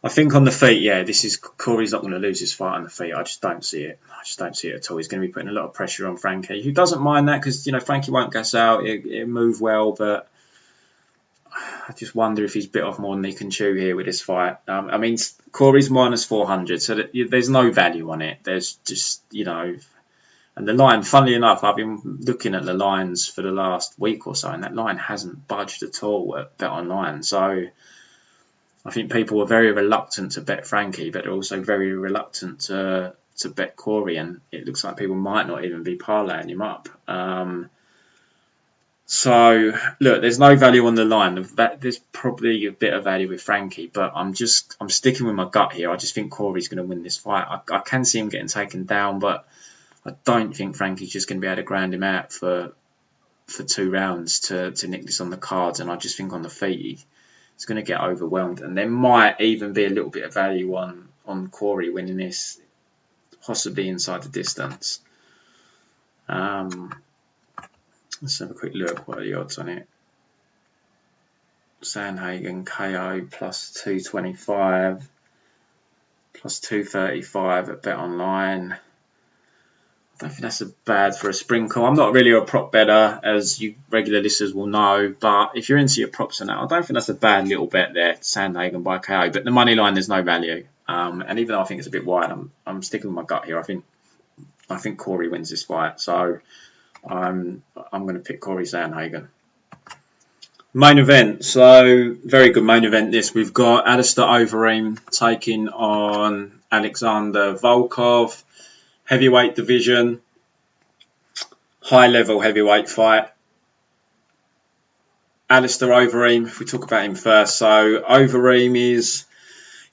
I think on the feet, Cory's not going to lose his fight on the feet. I just don't see it. At all. He's going to be putting a lot of pressure on Frankie, who doesn't mind that because, Frankie won't gas out. He'll move well, but I just wonder if he's bit off more than he can chew here with this fight. Cory's minus 400, so there's no value on it. There's just, and the line, funnily enough, I've been looking at the lines for the last week or so, and that line hasn't budged at all at Bet Online. So I think people were very reluctant to bet Frankie, but they're also very reluctant to bet Cory, and it looks like people might not even be parlaying him up. So So, look, there's no value on the line. There's probably a bit of value with Frankie, but I'm sticking with my gut here. I just think Cory's going to win this fight. I can see him getting taken down, but I don't think Frankie's just going to be able to ground him out for 2 rounds to nick this on the cards. And I just think on the feet, he's going to get overwhelmed. And there might even be a little bit of value on Cory winning this, possibly inside the distance. Let's have a quick look. What are the odds on it? Sandhagen KO plus 225, plus 235 at Bet Online. I don't think that's bad for a sprinkle. I'm not really a prop bettor, as you regular listeners will know, but if you're into your props and that, I don't think that's a bad little bet there, Sandhagen by KO. But the money line, there's no value. And even though I think it's a bit wide, I'm sticking with my gut here. I think Cory wins this fight, so I'm going to pick Cory Sandhagen. Main event, so very good main event this. We've got Alistair Overeem taking on Alexandre Volkov. Heavyweight division, high level heavyweight fight. Alistair Overeem, if we talk about him first. So Overeem he's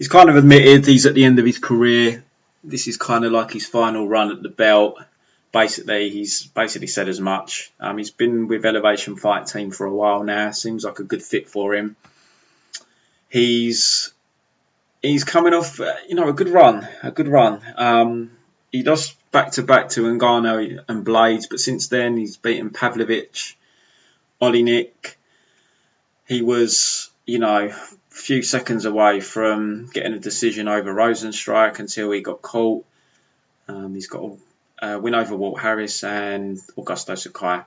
kind of admitted he's at the end of his career. This is kind of like his final run at the belt. Basically, he's said as much. He's been with Elevation Fight Team for a while now. Seems like a good fit for him. He's coming off, a good run. He lost back-to-back to Ngannou and Blades, but since then he's beaten Pavlovich, Oleinik. He was, a few seconds away from getting a decision over Rosenstrike until he got caught. He's got a win over Walt Harris and Augusto Sakai.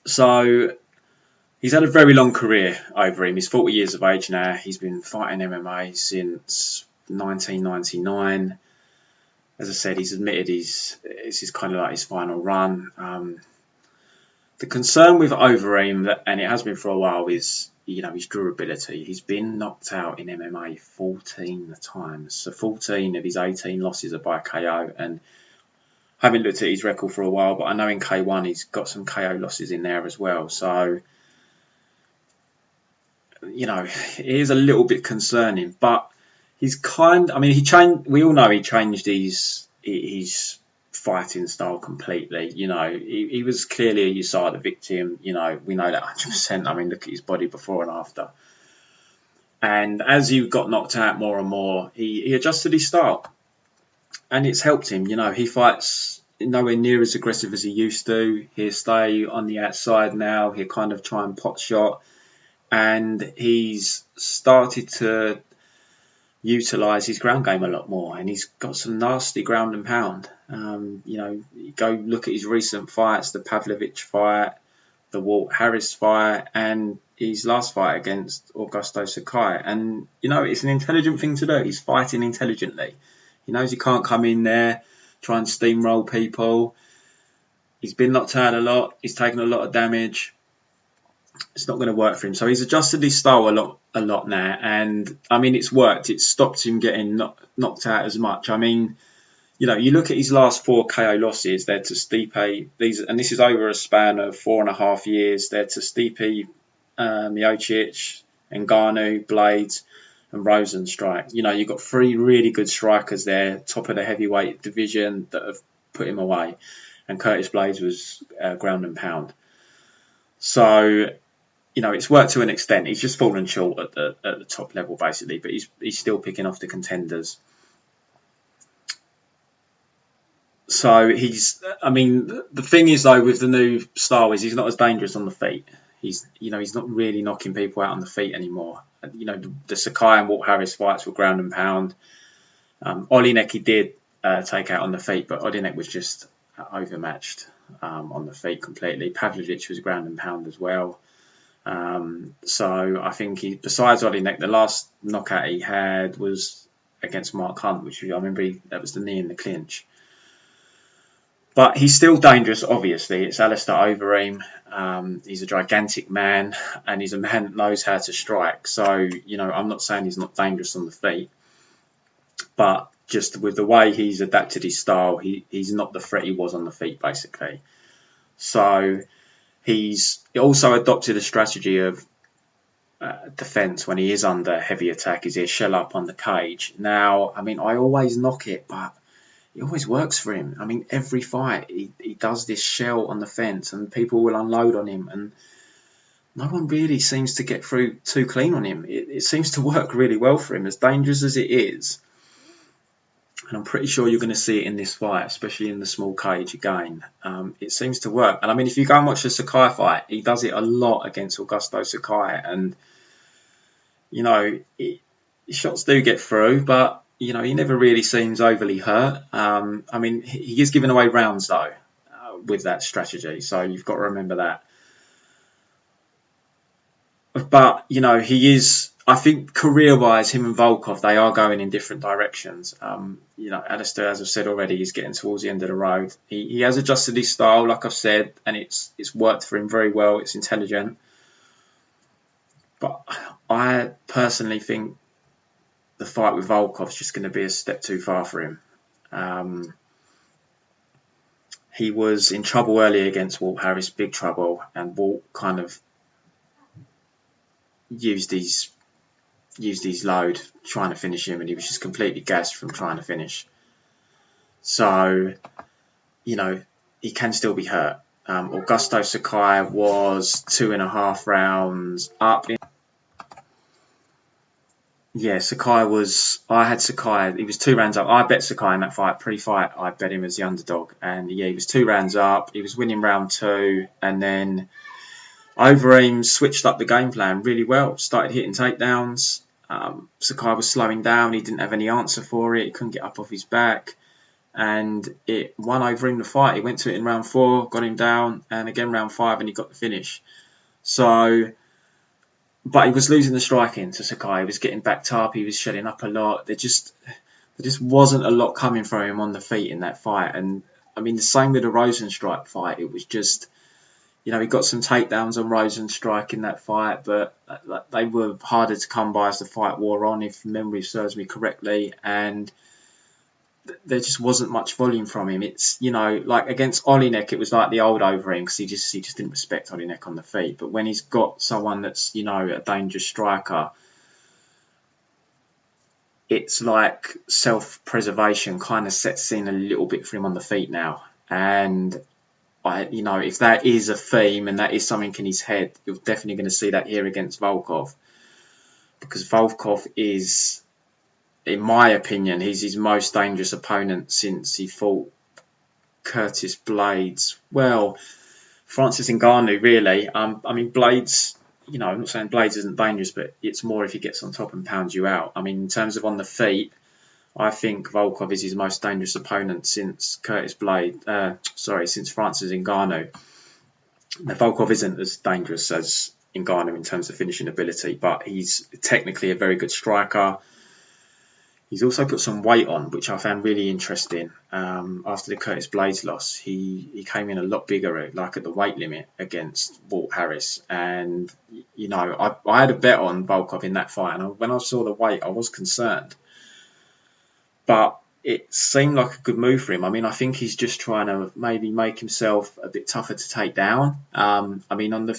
So he's had a very long career over him. He's 40 years of age now. He's been fighting MMA since 1999. As I said, he's admitted this is kind of like his final run. The concern with Overeem, and it has been for a while, is his durability. He's been knocked out in MMA 14 times. So 14 of his 18 losses are by KO. And I haven't looked at his record for a while, but I know in K1 he's got some KO losses in there as well. So, it is a little bit concerning, but he's we all know he changed his fighting style completely. He was clearly a USADA victim. We know that 100%. Look at his body before and after. And as he got knocked out more and more, he adjusted his style. And it's helped him. He fights nowhere near as aggressive as he used to. He'll stay on the outside now. He'll kind of try and pot shot. And he's started to utilise his ground game a lot more, and he's got some nasty ground and pound. You go look at his recent fights, the Pavlovich fight, the Walt Harris fight, and his last fight against Augusto Sakai. And, it's an intelligent thing to do. He's fighting intelligently. He knows he can't come in there, try and steamroll people. He's been knocked out a lot. He's taken a lot of damage. It's not going to work for him. So he's adjusted his style a lot now. And, it's worked. It's stopped him getting knocked out as much. You look at his last 4 KO losses. They're to Stipe. And this is over a span of 4.5 years. They're to Stipe, Miocic, Ngannou, Blades, and Rosenstrike. You've got 3 really good strikers there, top of the heavyweight division, that have put him away. And Curtis Blades was ground and pound. So, it's worked to an extent. He's just fallen short at the top level, basically, but he's still picking off the contenders. So the thing is, though, with the new style is he's not as dangerous on the feet. He's not really knocking people out on the feet anymore. The Sakai and Walt Harris fights were ground and pound. Oleinik he did take out on the feet, but Oleinik was just overmatched on the feet completely. Pavlovich was ground and pound as well. So I think besides Oleinik, the last knockout he had was against Mark Hunt, which I remember that was the knee in the clinch. But he's still dangerous, obviously. It's Alistair Overeem. He's a gigantic man, and he's a man that knows how to strike. So, I'm not saying he's not dangerous on the feet, but just with the way he's adapted his style, he's not the threat he was on the feet, basically. So He's also adopted a strategy of defence when he is under heavy attack, is he'll shell up on the cage. Now, I mean, I always knock it, but it always works for him. I mean, every fight he does this shell on the fence, and people will unload on him, and no one really seems to get through too clean on him. It seems to work really well for him, as dangerous as it is. And I'm pretty sure you're going to see it in this fight, especially in the small cage again. It seems to work. And I mean, if you go and watch the Sakai fight, he does it a lot against Augusto Sakai. And, you know, shots do get through, but, you know, he never really seems overly hurt. I mean, he is giving away rounds, though, with that strategy. So you've got to remember that. But, you know, he is... I think career-wise, him and Volkov, they are going in different directions. You know, Alistair, as I've said already, he's getting towards the end of the road. He has adjusted his style, like I've said, and it's worked for him very well. It's intelligent. But I personally think the fight with Volkov is just going to be a step too far for him. He was in trouble early against Walt Harris, big trouble, and Walt kind of used his load trying to finish him, and he was just completely gassed from trying to finish. So, you know, he can still be hurt. Augusto Sakai was 2.5 rounds up. Sakai was... I had Sakai. He was 2 rounds up. I bet Sakai in that fight. Pre-fight, I bet him as the underdog. And, yeah, he was 2 rounds up. He was winning round 2. And then Overeem switched up the game plan really well. Started hitting takedowns. Sakai was slowing down. He didn't have any answer for it. He couldn't get up off his back. And it won Overeem the fight. He went to it in round 4, got him down. And again round 5, and he got the finish. So... But he was losing the striking to Sakai. He was getting backed up. He was shedding up a lot. There just wasn't a lot coming from him on the feet in that fight. And, I mean, the same with the Rosenstrike fight. It was just... You know, he got some takedowns on Rosenstrike in that fight, but they were harder to come by as the fight wore on, if memory serves me correctly. And there just wasn't much volume from him. It's, you know, like against Olinek, it was like the old Overeem, because he just didn't respect Olinek on the feet. But when he's got someone that's, you know, a dangerous striker, it's like self-preservation kind of sets in a little bit for him on the feet now. And you know, if that is a theme and that is something in his head, you're definitely going to see that here against Volkov. Because Volkov is, in my opinion, he's his most dangerous opponent since he fought Curtis Blades. Well, Francis Ngannou, really. I mean, Blades, you know, I'm not saying Blades isn't dangerous, but it's more if he gets on top and pounds you out. I mean, in terms of on the feet, I think Volkov is his most dangerous opponent since since Francis Ngannou. Now, Volkov isn't as dangerous as Ngannou in terms of finishing ability, but he's technically a very good striker. He's also put some weight on, which I found really interesting. After the Curtis Blades loss, he came in a lot bigger, like at the weight limit against Walt Harris. And, you know, I had a bet on Volkov in that fight, and when I saw the weight, I was concerned. But it seemed like a good move for him. I mean, I think he's just trying to maybe make himself a bit tougher to take down. I mean, on the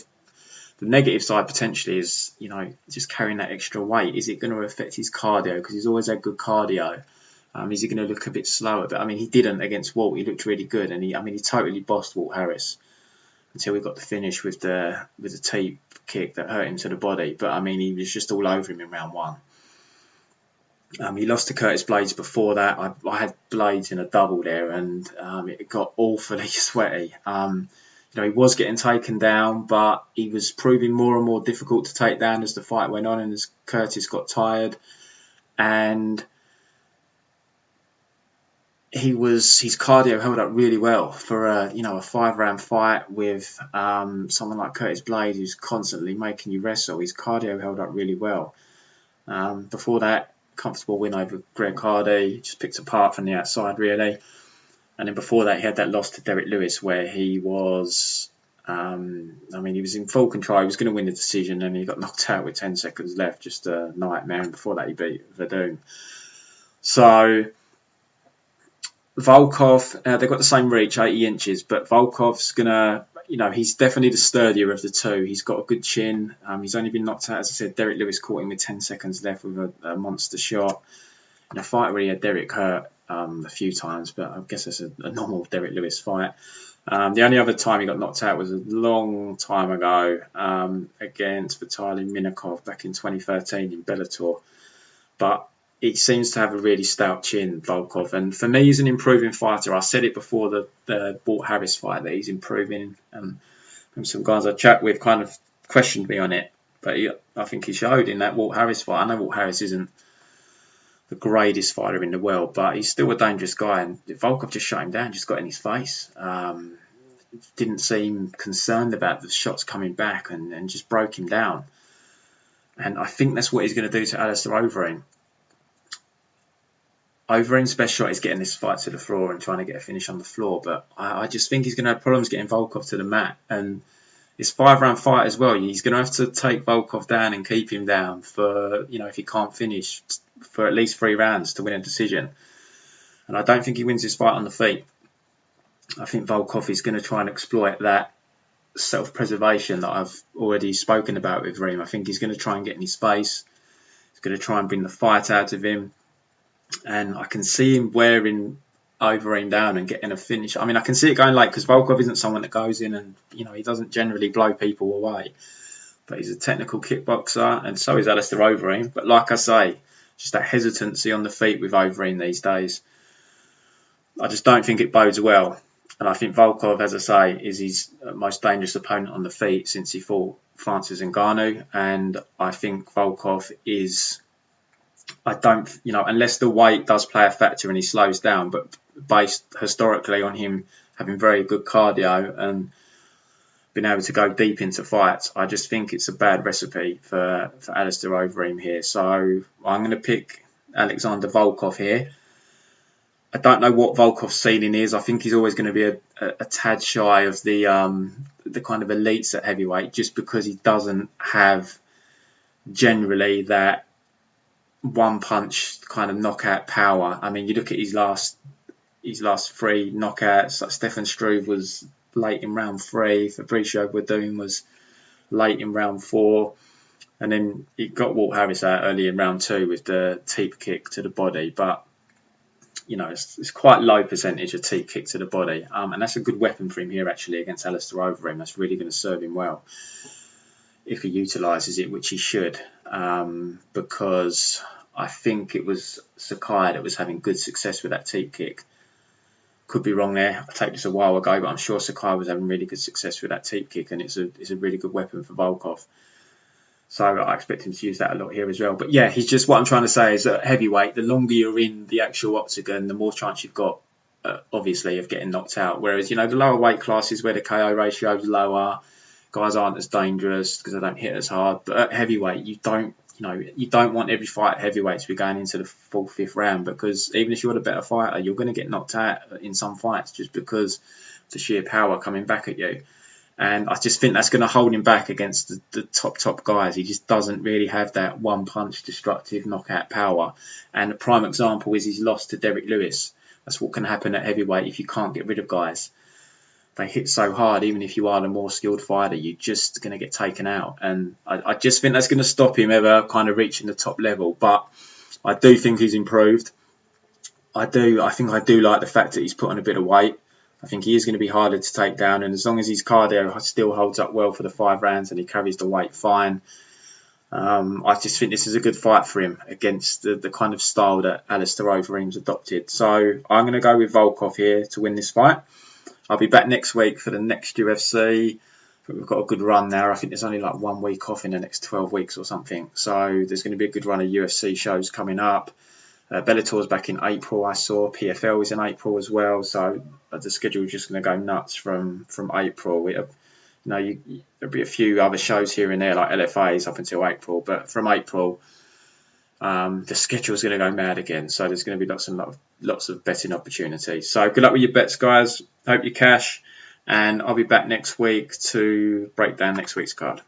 negative side potentially is, you know, just carrying that extra weight. Is it going to affect his cardio? Because he's always had good cardio. Is he going to look a bit slower? But I mean, he didn't against Walt. He looked really good, and he totally bossed Walt Harris until we got the finish with the teep kick that hurt him to the body. But I mean, he was just all over him in round 1. He lost to Curtis Blades before that. I had Blades in a double there, and it got awfully sweaty. You know, he was getting taken down, but he was proving more and more difficult to take down as the fight went on and as Curtis got tired. And his cardio held up really well for a 5-round fight with someone like Curtis Blades, who's constantly making you wrestle. His cardio held up really well. Before that, comfortable win over Greg Hardy, just picked apart from the outside really. And then before that, he had that loss to Derek Lewis where he was, he was in full control. He was going to win the decision, and he got knocked out with 10 seconds left, just a nightmare. And before that, he beat Verdun. So Volkov, they've got the same reach, 80 inches, but Volkov's going to, he's definitely the sturdier of the two. He's got a good chin. He's only been knocked out, as I said. Derek Lewis caught him with 10 seconds left with a monster shot. In a fight where he had Derek hurt a few times, but I guess it's a normal Derek Lewis fight. The only other time he got knocked out was a long time ago against Vitaly Minakov back in 2013 in Bellator. But he seems to have a really stout chin, Volkov. And for me, he's an improving fighter. I said it before the Walt Harris fight that he's improving. And some guys I chat with kind of questioned me on it. But I think he showed in that Walt Harris fight. I know Walt Harris isn't the greatest fighter in the world, but he's still a dangerous guy. And Volkov just shut him down, just got in his face. Didn't seem concerned about the shots coming back and just broke him down. And I think that's what he's going to do to Alistair Overeem. Overeem's best shot is getting this fight to the floor and trying to get a finish on the floor, but I just think he's going to have problems getting Volkov to the mat. And it's 5-round fight as well. He's going to have to take Volkov down and keep him down for, if he can't finish, for at least 3 rounds to win a decision. And I don't think he wins this fight on the feet. I think Volkov is going to try and exploit that self-preservation that I've already spoken about with Reem. I think he's going to try and get in his face. He's going to try and bring the fight out of him. And I can see him wearing Overeem down and getting a finish. I mean, I can see it going late because Volkov isn't someone that goes in and, he doesn't generally blow people away. But he's a technical kickboxer, and so is Alistair Overeem. But like I say, just that hesitancy on the feet with Overeem these days, I just don't think it bodes well. And I think Volkov, as I say, is his most dangerous opponent on the feet since he fought Francis Ngannou. And I think Volkov is, unless the weight does play a factor and he slows down, but based historically on him having very good cardio and being able to go deep into fights, I just think it's a bad recipe for Alistair Overeem here. So I'm going to pick Alexander Volkov here. I don't know what Volkov's ceiling is. I think he's always going to be a tad shy of the kind of elites at heavyweight, just because he doesn't have generally that one punch kind of knockout power. I mean, you look at his last 3 knockouts. Like Stefan Struve was late in round 3. Fabricio Werdum was late in round 4. And then he got Walt Harris out early in round 2 with the teep kick to the body. But it's quite low percentage of teep kick to the body. And that's a good weapon for him here, actually, against Alistair Overeem. That's really going to serve him well if he utilises it, which he should. Because I think it was Sakai that was having good success with that teep kick. Could be wrong there. I taped this a while ago, but I'm sure Sakai was having really good success with that teep kick, and it's a really good weapon for Volkov. So I expect him to use that a lot here as well. But yeah, he's just, what I'm trying to say is that heavyweight, the longer you're in the actual octagon, the more chance you've got, obviously, of getting knocked out. Whereas, the lower weight classes where the KO ratio is lower, guys aren't as dangerous because they don't hit as hard. But at heavyweight, you don't want every fight at heavyweight to be going into the 4th, 5th round, because even if you're the better fighter, you're going to get knocked out in some fights just because of the sheer power coming back at you. And I just think that's going to hold him back against the top guys. He just doesn't really have that one-punch destructive knockout power. And a prime example is his loss to Derek Lewis. That's what can happen at heavyweight if you can't get rid of guys. They hit so hard, even if you are the more skilled fighter, you're just going to get taken out. And I just think that's going to stop him ever kind of reaching the top level. But I do think he's improved. I think I do like the fact that he's put on a bit of weight. I think he is going to be harder to take down, and as long as his cardio still holds up well for the 5 rounds and he carries the weight fine, I just think this is a good fight for him against the kind of style that Alistair Overeem's adopted. So I'm going to go with Volkov here to win this fight. I'll be back next week for the next UFC. We've got a good run now. I think there's only like 1 week off in the next 12 weeks or something. So there's going to be a good run of UFC shows coming up. Bellator's back in April, I saw. PFL is in April as well. So the schedule is just going to go nuts from April. There'll be a few other shows here and there, like LFAs up until April. But from April, the schedule is going to go mad again. So there's going to be lots of betting opportunities. So good luck with your bets, guys. Hope you cash. And I'll be back next week to break down next week's card.